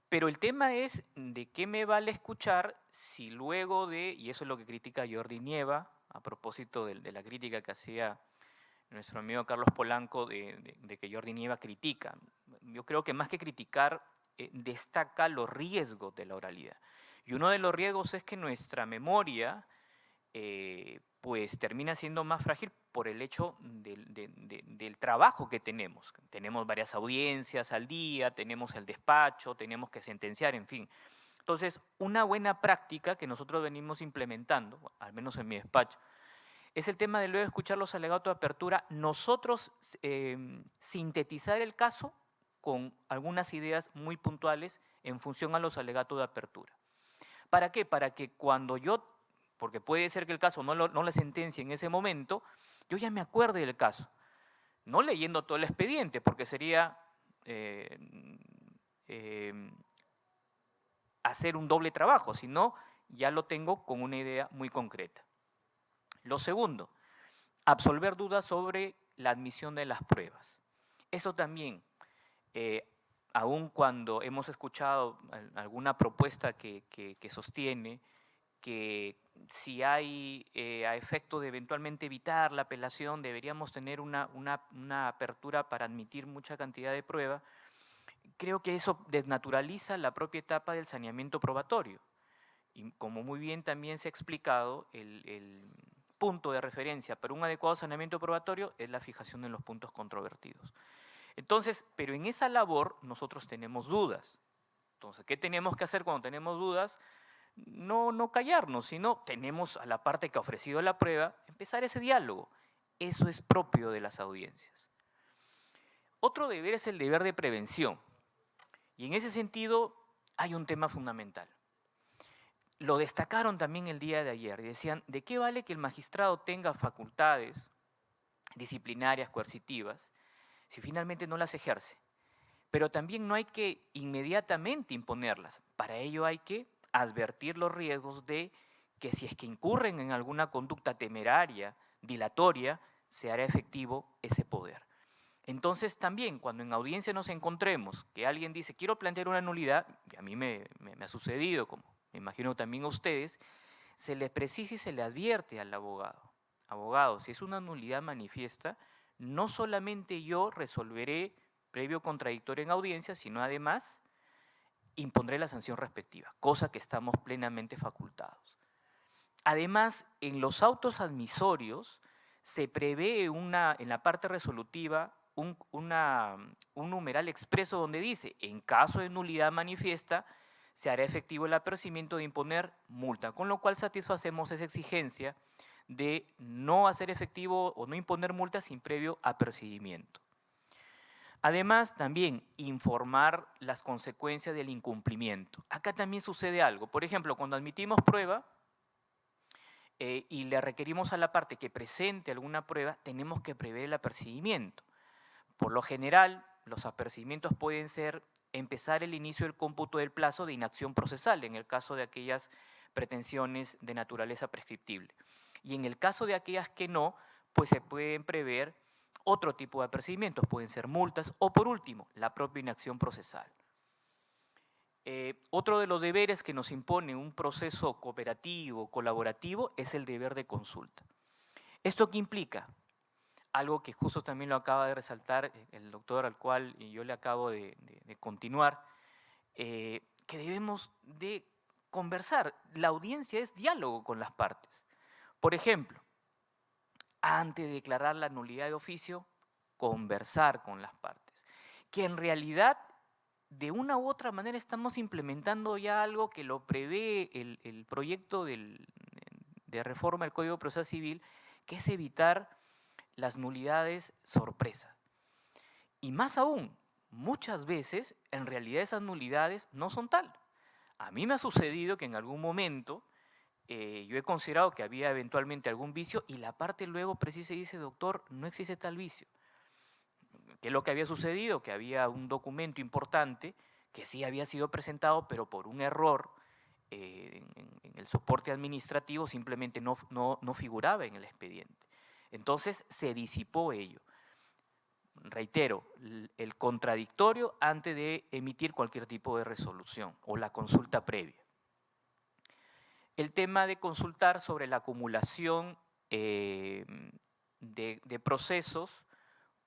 Pero el tema es de qué me vale escuchar si luego de, y eso es lo que critica Jordi Nieva, a propósito de la crítica que hacía nuestro amigo Carlos Polanco de que Jordi Nieva critica. Yo creo que más que criticar, destaca los riesgos de la oralidad. Y uno de los riesgos es que nuestra memoria pues termina siendo más frágil por el hecho del trabajo que tenemos. Tenemos varias audiencias al día, tenemos el despacho, tenemos que sentenciar, en fin. Entonces, una buena práctica que nosotros venimos implementando, al menos en mi despacho, es el tema de luego escuchar los alegatos de apertura, nosotros sintetizar el caso con algunas ideas muy puntuales en función a los alegatos de apertura. ¿Para qué? Para que cuando yo, porque puede ser que el caso no la sentencie en ese momento, yo ya me acuerde del caso. No leyendo todo el expediente, porque sería hacer un doble trabajo, sino ya lo tengo con una idea muy concreta. Lo segundo, absolver dudas sobre la admisión de las pruebas. Eso también, aun cuando hemos escuchado alguna propuesta que sostiene que si hay a efecto de eventualmente evitar la apelación, deberíamos tener una apertura para admitir mucha cantidad de prueba, creo que eso desnaturaliza la propia etapa del saneamiento probatorio. Y como muy bien también se ha explicado, el punto de referencia para un adecuado saneamiento probatorio es la fijación de los puntos controvertidos. Entonces, pero en esa labor nosotros tenemos dudas. Entonces, ¿qué tenemos que hacer cuando tenemos dudas? No callarnos, sino tenemos a la parte que ha ofrecido la prueba, empezar ese diálogo. Eso es propio de las audiencias. Otro deber es el deber de prevención. Y en ese sentido hay un tema fundamental. Lo destacaron también el día de ayer y decían, ¿de qué vale que el magistrado tenga facultades disciplinarias, coercitivas, si finalmente no las ejerce? Pero también no hay que inmediatamente imponerlas. Para ello hay que advertir los riesgos de que si es que incurren en alguna conducta temeraria, dilatoria, se hará efectivo ese poder. Entonces también cuando en audiencia nos encontremos que alguien dice quiero plantear una nulidad, y a mí me ha sucedido, como me imagino también a ustedes, se le precisa y se le advierte al abogado. Abogado, si es una nulidad manifiesta, no solamente yo resolveré previo contradictorio en audiencia, sino además impondré la sanción respectiva, cosa que estamos plenamente facultados. Además, en los autos admisorios se prevé en la parte resolutiva un numeral expreso donde dice, en caso de nulidad manifiesta, se hará efectivo el apercibimiento de imponer multa, con lo cual satisfacemos esa exigencia de no hacer efectivo o no imponer multa sin previo apercibimiento. Además, también informar las consecuencias del incumplimiento. Acá también sucede algo. Por ejemplo, cuando admitimos prueba y le requerimos a la parte que presente alguna prueba, tenemos que prever el apercibimiento. Por lo general, los apercibimientos pueden ser empezar el inicio del cómputo del plazo de inacción procesal, en el caso de aquellas pretensiones de naturaleza prescriptible. Y en el caso de aquellas que no, pues se pueden prever otro tipo de apercibimientos, pueden ser multas o, por último, la propia inacción procesal. Otro de los deberes que nos impone un proceso cooperativo, colaborativo, es el deber de consulta. ¿Esto qué implica? Algo que justo también lo acaba de resaltar el doctor al cual yo le acabo de continuar, que debemos de conversar. La audiencia es diálogo con las partes. Por ejemplo, antes de declarar la nulidad de oficio, conversar con las partes. Que en realidad, de una u otra manera, estamos implementando ya algo que lo prevé el proyecto de reforma del Código Procesal Civil, que es evitar las nulidades sorpresa. Y más aún, muchas veces, en realidad esas nulidades no son tal. A mí me ha sucedido que en algún momento yo he considerado que había eventualmente algún vicio y la parte luego precisa y dice, doctor, no existe tal vicio. ¿Qué es lo que había sucedido? Que había un documento importante que sí había sido presentado, pero por un error en el soporte administrativo simplemente no figuraba en el expediente. Entonces se disipó ello. Reitero, el contradictorio antes de emitir cualquier tipo de resolución o la consulta previa. El tema de consultar sobre la acumulación de procesos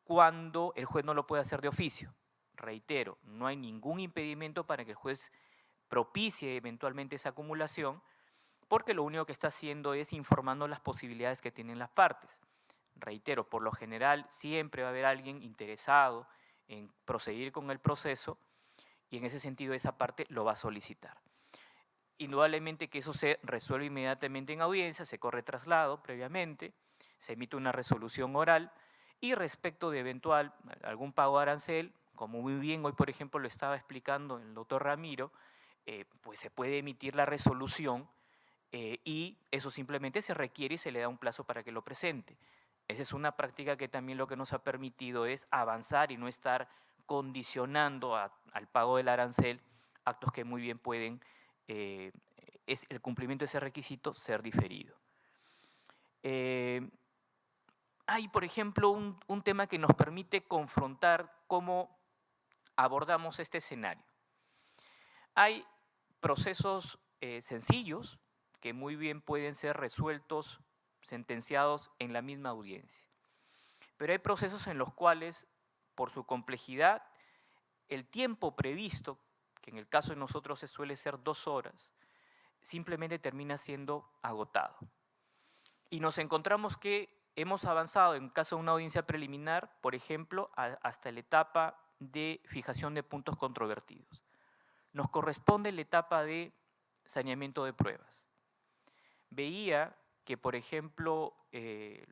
cuando el juez no lo puede hacer de oficio. Reitero, no hay ningún impedimento para que el juez propicie eventualmente esa acumulación, porque lo único que está haciendo es informando las posibilidades que tienen las partes. Reitero, por lo general siempre va a haber alguien interesado en proseguir con el proceso y en ese sentido esa parte lo va a solicitar. Indudablemente que eso se resuelve inmediatamente en audiencia, se corre traslado previamente, se emite una resolución oral y respecto de eventual algún pago de arancel, como muy bien hoy por ejemplo lo estaba explicando el doctor Ramiro, pues se puede emitir la resolución y eso simplemente se requiere y se le da un plazo para que lo presente. Esa es una práctica que también lo que nos ha permitido es avanzar y no estar condicionando al pago del arancel actos que muy bien pueden es el cumplimiento de ese requisito ser diferido. Hay, por ejemplo, un tema que nos permite confrontar cómo abordamos este escenario. Hay procesos sencillos que muy bien pueden ser resueltos, sentenciados en la misma audiencia. Pero hay procesos en los cuales, por su complejidad, el tiempo previsto, que en el caso de nosotros se suele ser 2 horas, simplemente termina siendo agotado. Y nos encontramos que hemos avanzado, en caso de una audiencia preliminar, por ejemplo, hasta la etapa de fijación de puntos controvertidos. Nos corresponde la etapa de saneamiento de pruebas. Veía que, por ejemplo,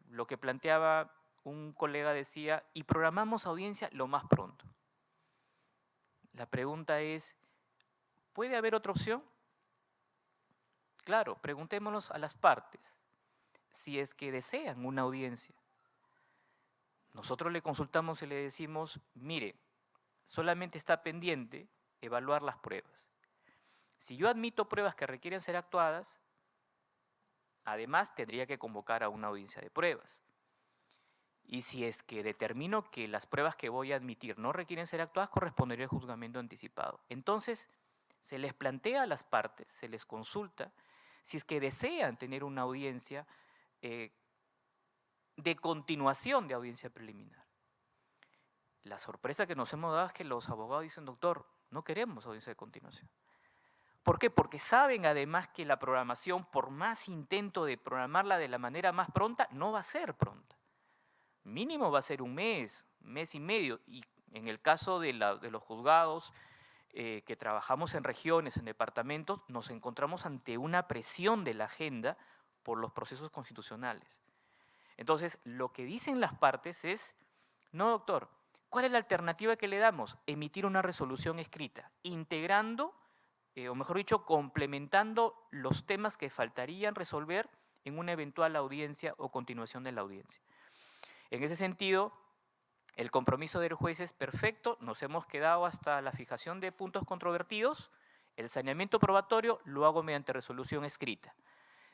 lo que planteaba un colega decía, y programamos audiencia lo más pronto. La pregunta es, ¿puede haber otra opción? Claro, preguntémonos a las partes si es que desean una audiencia. Nosotros le consultamos y le decimos, mire, solamente está pendiente evaluar las pruebas. Si yo admito pruebas que requieren ser actuadas, además tendría que convocar a una audiencia de pruebas. Y si es que determino que las pruebas que voy a admitir no requieren ser actuadas, correspondería al juzgamiento anticipado. Entonces, se les plantea a las partes, se les consulta, si es que desean tener una audiencia de continuación de audiencia preliminar. La sorpresa que nos hemos dado es que los abogados dicen, doctor, no queremos audiencia de continuación. ¿Por qué? Porque saben además que la programación, por más intento de programarla de la manera más pronta, no va a ser pronta. Mínimo va a ser 1 mes, mes y medio, y en el caso de los juzgados que trabajamos en regiones, en departamentos, nos encontramos ante una presión de la agenda por los procesos constitucionales. Entonces, lo que dicen las partes es, no, doctor, ¿cuál es la alternativa que le damos? Emitir una resolución escrita, integrando, o mejor dicho, complementando los temas que faltarían resolver en una eventual audiencia o continuación de la audiencia. En ese sentido, el compromiso del juez es perfecto, nos hemos quedado hasta la fijación de puntos controvertidos, el saneamiento probatorio lo hago mediante resolución escrita.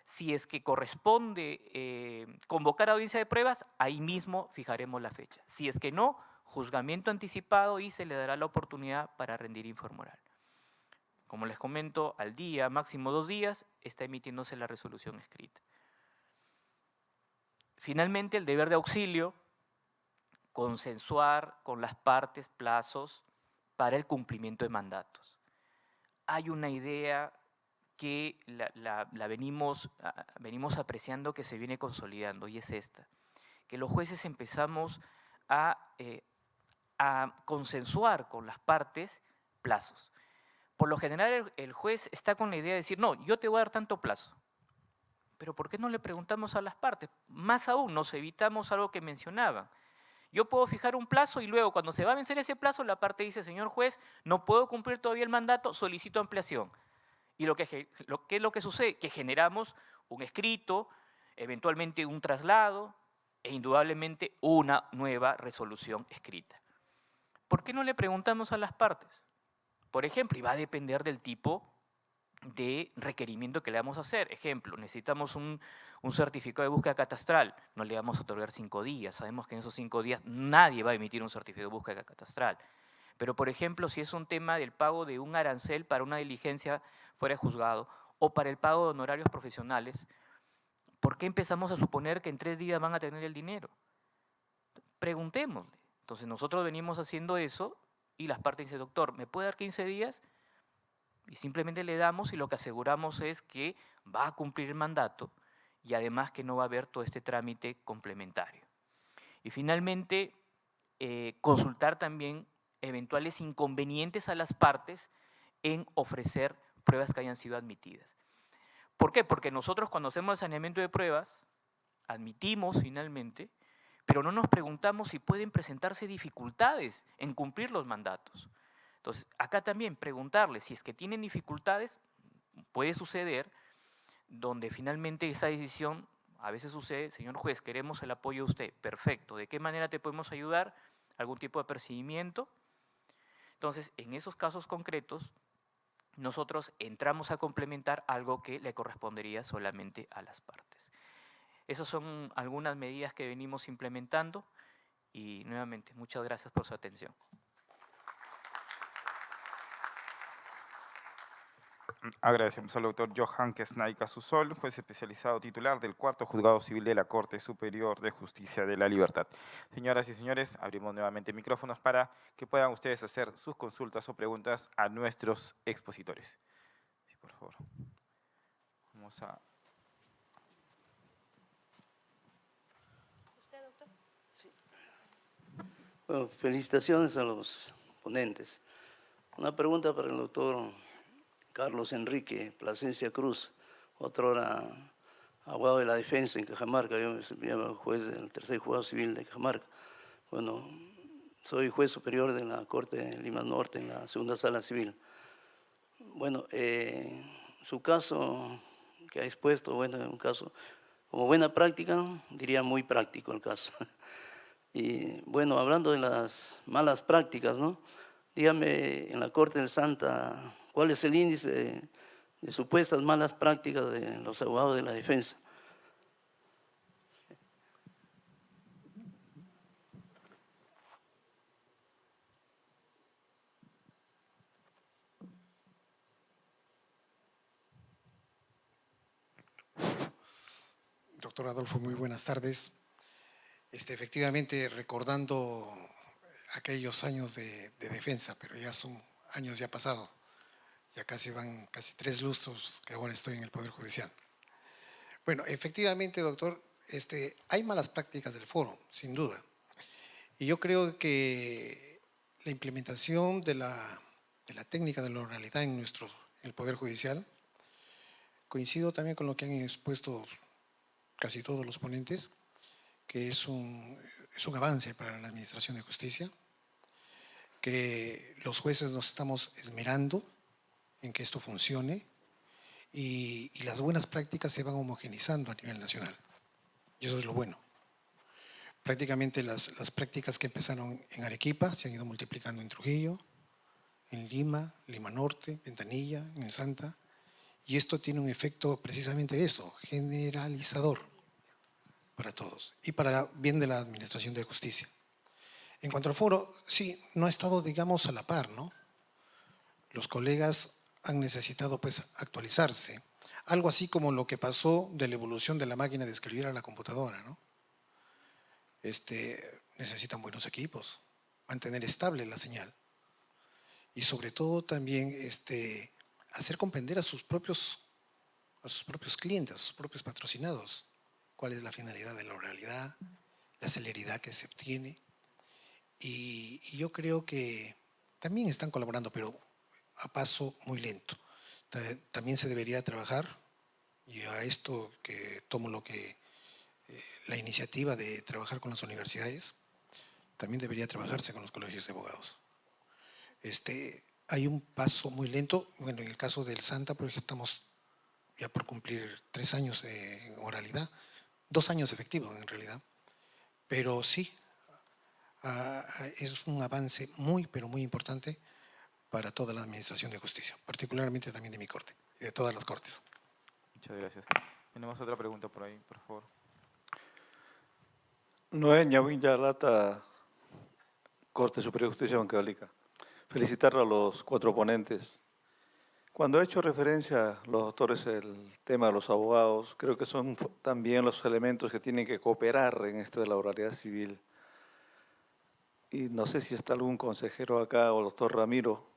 Si es que corresponde convocar audiencia de pruebas, ahí mismo fijaremos la fecha. Si es que no, juzgamiento anticipado y se le dará la oportunidad para rendir informe oral. Como les comento, al día, máximo 2 días, está emitiéndose la resolución escrita. Finalmente, el deber de auxilio, consensuar con las partes plazos para el cumplimiento de mandatos. Hay una idea que la venimos apreciando, que se viene consolidando, y es esta, que los jueces empezamos a consensuar con las partes plazos. Por lo general el juez está con la idea de decir, no, yo te voy a dar tanto plazo, pero ¿por qué no le preguntamos a las partes? Más aún, nos evitamos algo que mencionaban. Yo puedo fijar un plazo y luego cuando se va a vencer ese plazo, la parte dice, señor juez, no puedo cumplir todavía el mandato, solicito ampliación. Y ¿qué es lo que sucede? Que generamos un escrito, eventualmente un traslado e indudablemente una nueva resolución escrita. ¿Por qué no le preguntamos a las partes? Por ejemplo, y va a depender del tipo de requerimiento que le vamos a hacer. Ejemplo, necesitamos un certificado de búsqueda catastral, no le vamos a otorgar 5 días, sabemos que en esos 5 días nadie va a emitir un certificado de búsqueda catastral. Pero, por ejemplo, si es un tema del pago de un arancel para una diligencia fuera de juzgado o para el pago de honorarios profesionales, ¿por qué empezamos a suponer que en 3 días van a tener el dinero? Preguntémosle. Entonces, nosotros venimos haciendo eso y las partes dicen, doctor, ¿me puede dar 15 días? Y simplemente le damos y lo que aseguramos es que va a cumplir el mandato y además que no va a haber todo este trámite complementario. Y finalmente, consultar también eventuales inconvenientes a las partes en ofrecer pruebas que hayan sido admitidas. ¿Por qué? Porque nosotros cuando hacemos el saneamiento de pruebas, admitimos finalmente, pero no nos preguntamos si pueden presentarse dificultades en cumplir los mandatos. Entonces, acá también preguntarles si es que tienen dificultades, puede suceder, donde finalmente esa decisión, a veces sucede, señor juez, queremos el apoyo de usted, perfecto, ¿de qué manera te podemos ayudar? ¿Algún tipo de apercibimiento? Entonces, en esos casos concretos, nosotros entramos a complementar algo que le correspondería solamente a las partes. Esas son algunas medidas que venimos implementando y nuevamente, muchas gracias por su atención. Agradecemos al doctor Johan Kesnay Casusol, juez especializado titular del 4º Juzgado Civil de la Corte Superior de Justicia de la Libertad. Señoras y señores, abrimos nuevamente micrófonos para que puedan ustedes hacer sus consultas o preguntas a nuestros expositores. Sí, por favor. Vamos a... ¿Usted, doctor? Sí. Bueno, felicitaciones a los ponentes. Una pregunta para el doctor Carlos Enrique Plasencia Cruz, otrora abogado de la defensa en Cajamarca. Yo me llamo juez del 3er Juzgado Civil de Cajamarca. Bueno, soy juez superior de la Corte de Lima Norte en la 2ª Sala Civil. Bueno, su caso que ha expuesto, bueno, es un caso como buena práctica, diría muy práctico el caso. Y bueno, hablando de las malas prácticas, ¿no? Dígame, en la Corte del Santa, ¿cuál es el índice de supuestas malas prácticas de los abogados de la defensa? Doctor Adolfo, muy buenas tardes. Efectivamente, recordando aquellos años de defensa, pero ya son años ya pasados, ya van casi 3 lustros que ahora estoy en el Poder Judicial. Bueno, efectivamente, doctor, hay malas prácticas del foro, sin duda. Y yo creo que la implementación de la técnica de la oralidad en el Poder Judicial, coincido también con lo que han expuesto casi todos los ponentes, que es un avance para la Administración de Justicia, que los jueces nos estamos esmerando en que esto funcione y las buenas prácticas se van homogeneizando a nivel nacional. Y eso es lo bueno. Prácticamente las prácticas que empezaron en Arequipa se han ido multiplicando en Trujillo, en Lima, Lima Norte, Ventanilla, en el Santa, y esto tiene un efecto precisamente eso, generalizador para todos y para bien de la Administración de Justicia. En cuanto al foro, sí, no ha estado, digamos, a la par, ¿no? Los colegas han necesitado, pues, actualizarse. Algo así como lo que pasó de la evolución de la máquina de escribir a la computadora, ¿no? Necesitan buenos equipos, mantener estable la señal. Y sobre todo también hacer comprender a sus propios clientes, a sus propios patrocinados, cuál es la finalidad de la oralidad, la celeridad que se obtiene. Y yo creo que también están colaborando, pero a paso muy lento. También se debería trabajar, y a esto que tomo la iniciativa de trabajar con las universidades, también debería trabajarse con los colegios de abogados. Hay un paso muy lento. Bueno, en el caso del Santa, por ejemplo, estamos ya por cumplir 3 años en oralidad, 2 años efectivos en realidad, pero sí, es un avance muy, pero muy importante para toda la Administración de Justicia, particularmente también de mi corte y de todas las cortes. Muchas gracias. Tenemos otra pregunta por ahí, por favor. Noé Ñawin Yarlata, Corte Superior de Justicia de Huancavelica. Felicitar a los 4 ponentes. Cuando he hecho referencia a los autores el tema de los abogados, creo que son también los elementos que tienen que cooperar en esto de la oralidad civil. Y no sé si está algún consejero acá o el doctor Ramiro,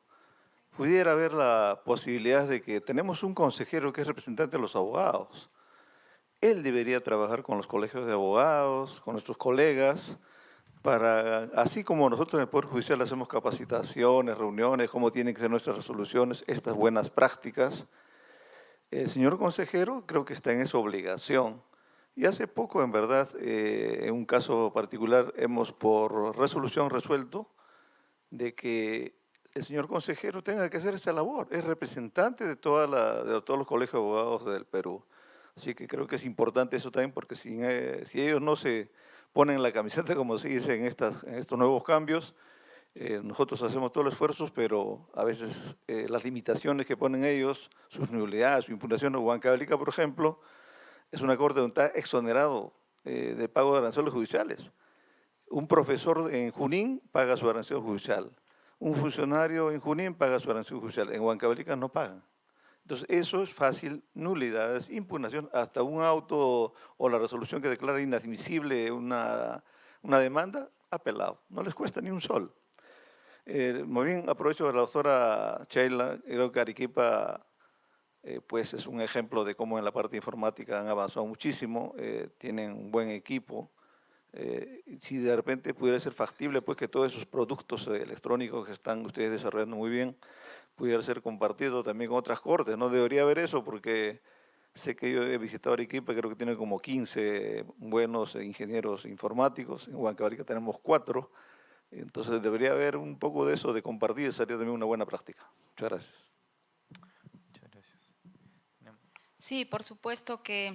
pudiera haber la posibilidad de que tenemos un consejero que es representante de los abogados. Él debería trabajar con los colegios de abogados, con nuestros colegas, para, así como nosotros en el Poder Judicial hacemos capacitaciones, reuniones, cómo tienen que ser nuestras resoluciones, estas buenas prácticas, el señor consejero creo que está en esa obligación. Y hace poco, en verdad, en un caso particular, hemos por resolución resuelto de que el señor consejero tenga que hacer esta labor. Es representante de todos los colegios de abogados del Perú. Así que creo que es importante eso también, porque si ellos no se ponen la camiseta, como se dice en estos nuevos cambios, nosotros hacemos todos los esfuerzos, pero a veces las limitaciones que ponen ellos, sus nulidades, su impugnación, Huancavelica, por ejemplo, es una corte donde está exonerado de pago de aranceles judiciales. Un profesor en Junín paga su arancel judicial. Un funcionario en Junín paga su arancel judicial. En Huancavelica no pagan. Entonces, eso es fácil, nulidades, impugnación, hasta un auto o la resolución que declara inadmisible una demanda, apelado. No les cuesta ni un sol. Muy bien, aprovecho de la doctora Sheila, creo que Arequipa pues es un ejemplo de cómo en la parte informática han avanzado muchísimo, tienen un buen equipo. Si de repente pudiera ser factible pues que todos esos productos electrónicos que están ustedes desarrollando muy bien, pudiera ser compartido también con otras cortes. No debería haber eso porque sé que yo he visitado Arequipa, creo que tiene como 15 buenos ingenieros informáticos, en Huancavelica tenemos 4, entonces debería haber un poco de eso de compartir, sería también una buena práctica. Muchas gracias. Muchas gracias. Sí, por supuesto que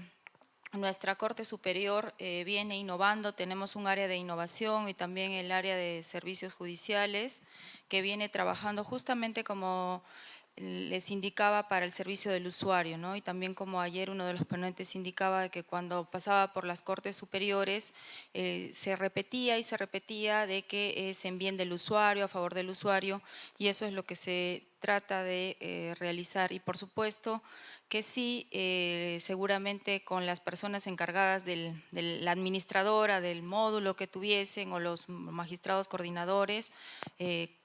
nuestra Corte Superior viene innovando, tenemos un área de innovación y también el área de servicios judiciales que viene trabajando justamente como les indicaba para el servicio del usuario, ¿no? Y también como ayer uno de los ponentes indicaba de que cuando pasaba por las Cortes Superiores se repetía y se repetía de que es en bien del usuario, a favor del usuario, y eso es lo que se trata de realizar. Y por supuesto que sí, seguramente con las personas encargadas de la administradora del módulo que tuviesen o los magistrados coordinadores,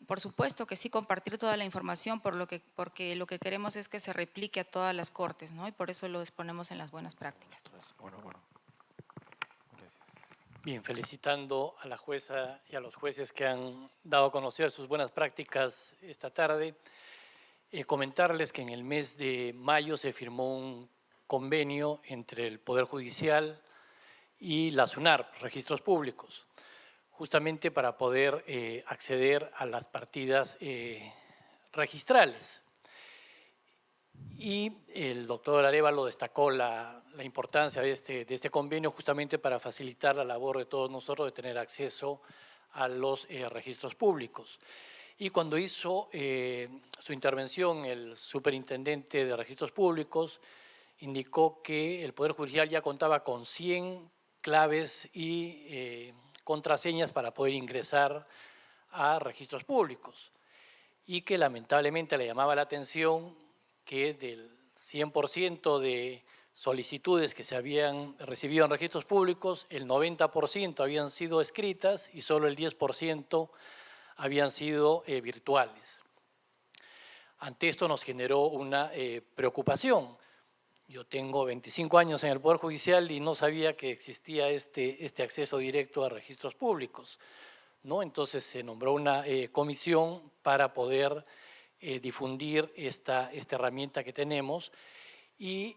por supuesto que sí compartir toda la información porque lo que queremos es que se replique a todas las cortes, ¿no? Y por eso lo exponemos en las buenas prácticas. Bueno. Gracias. Bien, felicitando a la jueza y a los jueces que han dado a conocer sus buenas prácticas esta tarde. Comentarles que en el mes de mayo se firmó un convenio entre el Poder Judicial y la SUNARP, Registros Públicos, justamente para poder acceder a las partidas registrales. Y el doctor Arévalo destacó la importancia de este convenio justamente para facilitar la labor de todos nosotros de tener acceso a los registros públicos. Y cuando hizo su intervención, el superintendente de registros públicos indicó que el Poder Judicial ya contaba con 100 claves y contraseñas para poder ingresar a registros públicos y que lamentablemente le llamaba la atención que del 100% de solicitudes que se habían recibido en registros públicos, el 90% habían sido escritas y solo el 10% habían sido virtuales. Ante esto nos generó una preocupación. Yo tengo 25 años en el Poder Judicial y no sabía que existía este acceso directo a registros públicos, ¿no? Entonces se nombró una comisión para poder difundir esta herramienta que tenemos y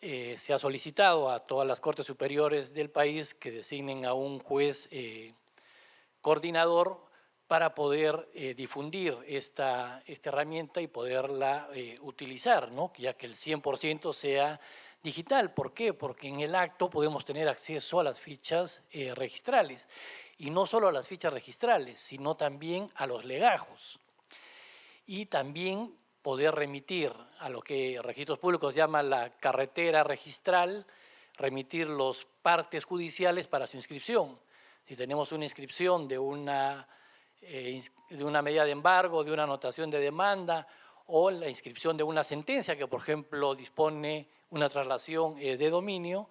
se ha solicitado a todas las Cortes Superiores del país que designen a un juez coordinador para poder difundir esta herramienta y poderla utilizar, ¿no? Ya que el 100% sea digital. ¿Por qué? Porque en el acto podemos tener acceso a las fichas registrales y no solo a las fichas registrales, sino también a los legajos. Y también poder remitir a lo que Registros Públicos llama la carretera registral, remitir los partes judiciales para su inscripción. Si tenemos una inscripción de una medida de embargo, de una anotación de demanda o la inscripción de una sentencia que, por ejemplo, dispone una traslación de dominio,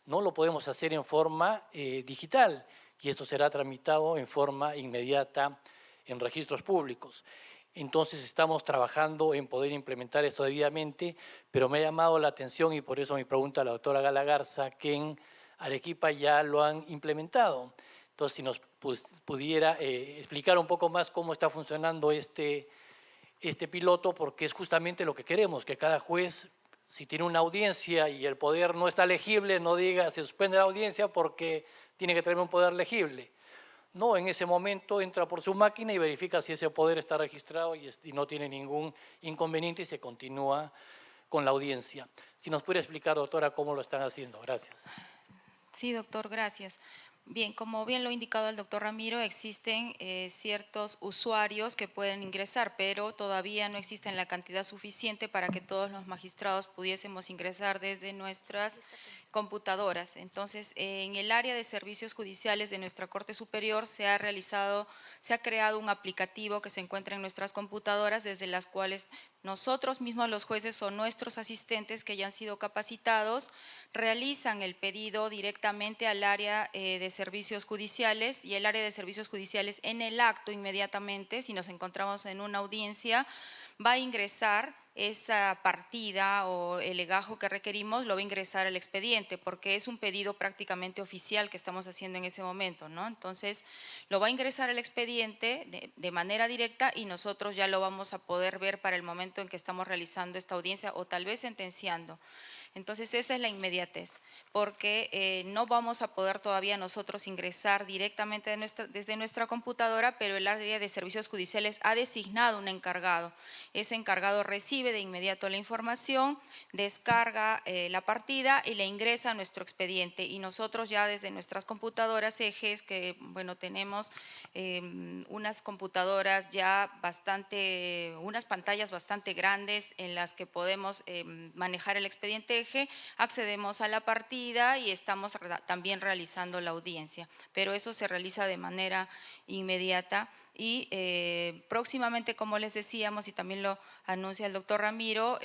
no lo podemos hacer en forma digital y esto será tramitado en forma inmediata en registros públicos. Entonces estamos trabajando en poder implementar esto debidamente, pero me ha llamado la atención y por eso mi pregunta a la doctora Gala Garza, que en Arequipa ya lo han implementado. Entonces, si nos pudiera explicar un poco más cómo está funcionando este piloto, porque es justamente lo que queremos, que cada juez, si tiene una audiencia y el poder no está legible, no diga se suspende la audiencia porque tiene que tener un poder legible. No, en ese momento entra por su máquina y verifica si ese poder está registrado y no tiene ningún inconveniente y se continúa con la audiencia. Si nos puede explicar, doctora, cómo lo están haciendo. Gracias. Sí, doctor, gracias. Bien, como bien lo ha indicado el doctor Ramiro, existen ciertos usuarios que pueden ingresar, pero todavía no existen la cantidad suficiente para que todos los magistrados pudiésemos ingresar desde nuestras computadoras. Entonces, en el área de servicios judiciales de nuestra Corte Superior se ha creado un aplicativo que se encuentra en nuestras computadoras, desde las cuales nosotros mismos los jueces o nuestros asistentes que ya han sido capacitados realizan el pedido directamente al área de servicios judiciales y el área de servicios judiciales en el acto inmediatamente, si nos encontramos en una audiencia, va a ingresar esa partida o el legajo que requerimos, lo va a ingresar al expediente, porque es un pedido prácticamente oficial que estamos haciendo en ese momento, ¿no? Entonces, lo va a ingresar al expediente de manera directa y nosotros ya lo vamos a poder ver para el momento en que estamos realizando esta audiencia o tal vez sentenciando. Entonces, esa es la inmediatez, porque no vamos a poder todavía nosotros ingresar directamente desde nuestra computadora, pero el área de servicios judiciales ha designado un encargado. Ese encargado recibe de inmediato la información, descarga la partida y la ingresa a nuestro expediente. Y nosotros ya desde nuestras computadoras ejes, que bueno, tenemos unas computadoras ya unas pantallas bastante grandes en las que podemos manejar el expediente eje, accedemos a la partida y estamos también realizando la audiencia, pero eso se realiza de manera inmediata y próximamente, como les decíamos, y también lo anuncia el doctor Ramiro,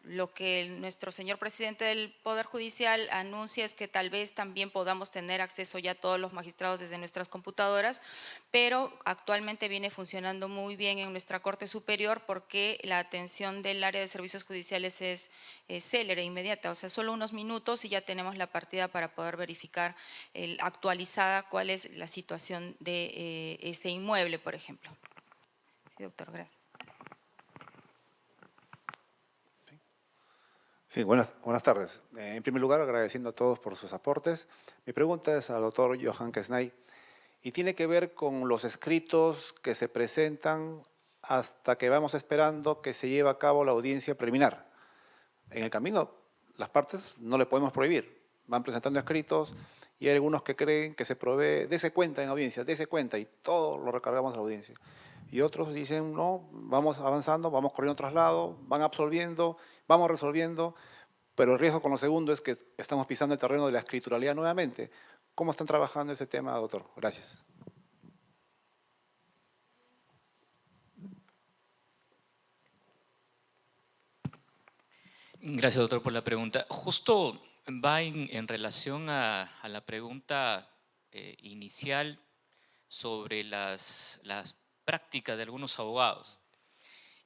lo que nuestro señor presidente del Poder Judicial anuncia es que tal vez también podamos tener acceso ya a todos los magistrados desde nuestras computadoras, pero actualmente viene funcionando muy bien en nuestra Corte Superior porque la atención del área de servicios judiciales es célere, inmediata, o sea, solo unos minutos y ya tenemos la partida para poder verificar actualizada cuál es la situación de ese inmueble, por ejemplo. Sí, doctor, gracias. Sí, buenas tardes. En primer lugar, agradeciendo a todos por sus aportes. Mi pregunta es al doctor Johan Kesnay y tiene que ver con los escritos que se presentan hasta que vamos esperando que se lleve a cabo la audiencia preliminar. En el camino, las partes no le podemos prohibir. Van presentando escritos y hay algunos que creen que se provee, dése cuenta en audiencia, dése cuenta, y todo lo recargamos a la audiencia. Y otros dicen, no, vamos avanzando, vamos corriendo traslado, van absolviendo, vamos resolviendo, pero el riesgo con lo segundo es que estamos pisando el terreno de la escrituralidad nuevamente. ¿Cómo están trabajando ese tema, doctor? Gracias. Gracias, doctor, por la pregunta. Justo va en relación a la pregunta inicial sobre las prácticas de algunos abogados.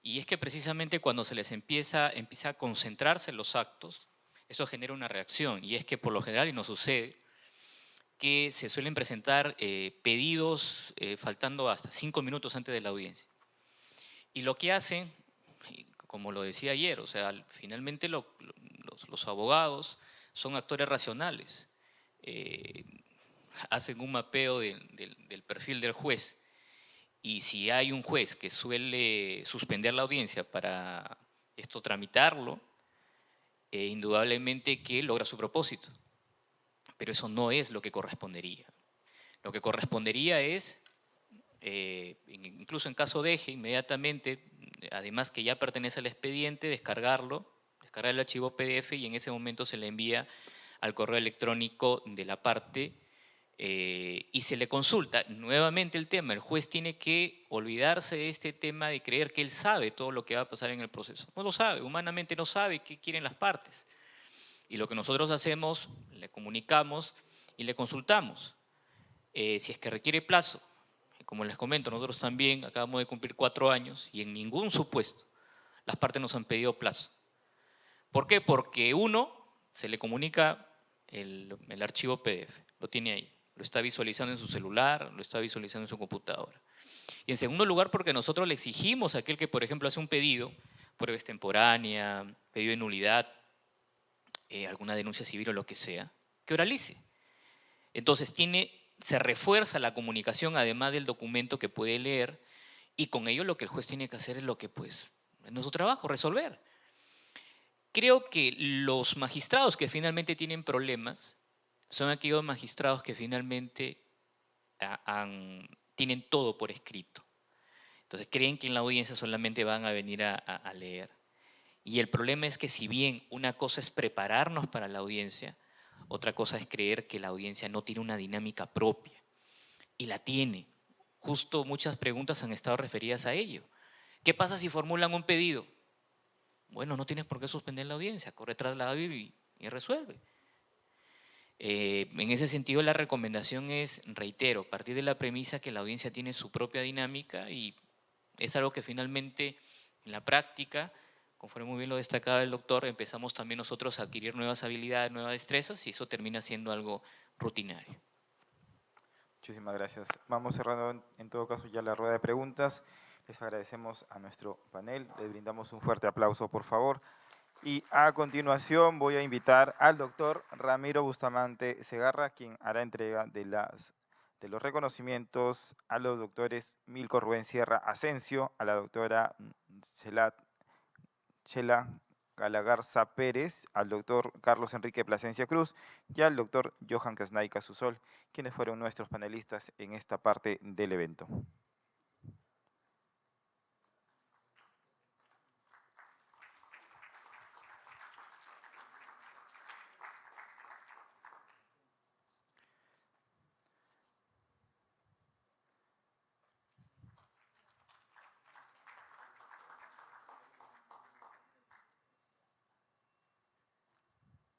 Y es que precisamente cuando se les empieza a concentrarse en los actos, eso genera una reacción. Y es que por lo general, y nos sucede, que se suelen presentar pedidos faltando hasta 5 minutos antes de la audiencia. Y lo que hacen, como lo decía ayer, o sea, finalmente los abogados son actores racionales. Hacen un mapeo del perfil del juez. Y si hay un juez que suele suspender la audiencia para esto tramitarlo, indudablemente que logra su propósito. Pero eso no es lo que correspondería. Lo que correspondería es, incluso en caso de eje, inmediatamente, además que ya pertenece al expediente, descargar el archivo PDF y en ese momento se le envía al correo electrónico de la parte y se le consulta. Nuevamente el tema, el juez tiene que olvidarse de este tema de creer que él sabe todo lo que va a pasar en el proceso. No lo sabe, humanamente no sabe qué quieren las partes. Y lo que nosotros hacemos, le comunicamos y le consultamos. Si es que requiere plazo, como les comento, nosotros también acabamos de cumplir 4 años y en ningún supuesto las partes nos han pedido plazo. ¿Por qué? Porque uno, se le comunica el archivo PDF, lo tiene ahí, lo está visualizando en su celular, lo está visualizando en su computadora. Y en segundo lugar, porque nosotros le exigimos a aquel que, por ejemplo, hace un pedido, prueba extemporánea, pedido de nulidad, alguna denuncia civil o lo que sea, que oralice. Entonces se refuerza la comunicación además del documento que puede leer y con ello lo que el juez tiene que hacer es lo que pues es nuestro trabajo, resolver. Creo que los magistrados que finalmente tienen problemas son aquellos magistrados que finalmente tienen todo por escrito. Entonces creen que en la audiencia solamente van a venir a leer. Y el problema es que si bien una cosa es prepararnos para la audiencia, otra cosa es creer que la audiencia no tiene una dinámica propia. Y la tiene. Justo muchas preguntas han estado referidas a ello. ¿Qué pasa si formulan un pedido? Bueno, no tienes por qué suspender la audiencia, corre traslado y resuelve. En ese sentido, la recomendación es, reitero, partir de la premisa que la audiencia tiene su propia dinámica y es algo que finalmente en la práctica, conforme muy bien lo destacaba el doctor, empezamos también nosotros a adquirir nuevas habilidades, nuevas destrezas y eso termina siendo algo rutinario. Muchísimas gracias. Vamos cerrando en todo caso ya la rueda de preguntas. Les agradecemos a nuestro panel, les brindamos un fuerte aplauso por favor. Y a continuación voy a invitar al doctor Ramiro Bustamante Segarra, quien hará entrega de los reconocimientos a los doctores Milko Rubén Sierra Asensio, a la doctora Chela Galagarza Pérez, al doctor Carlos Enrique Plasencia Cruz y al doctor Johan Kesnay Casusol, quienes fueron nuestros panelistas en esta parte del evento.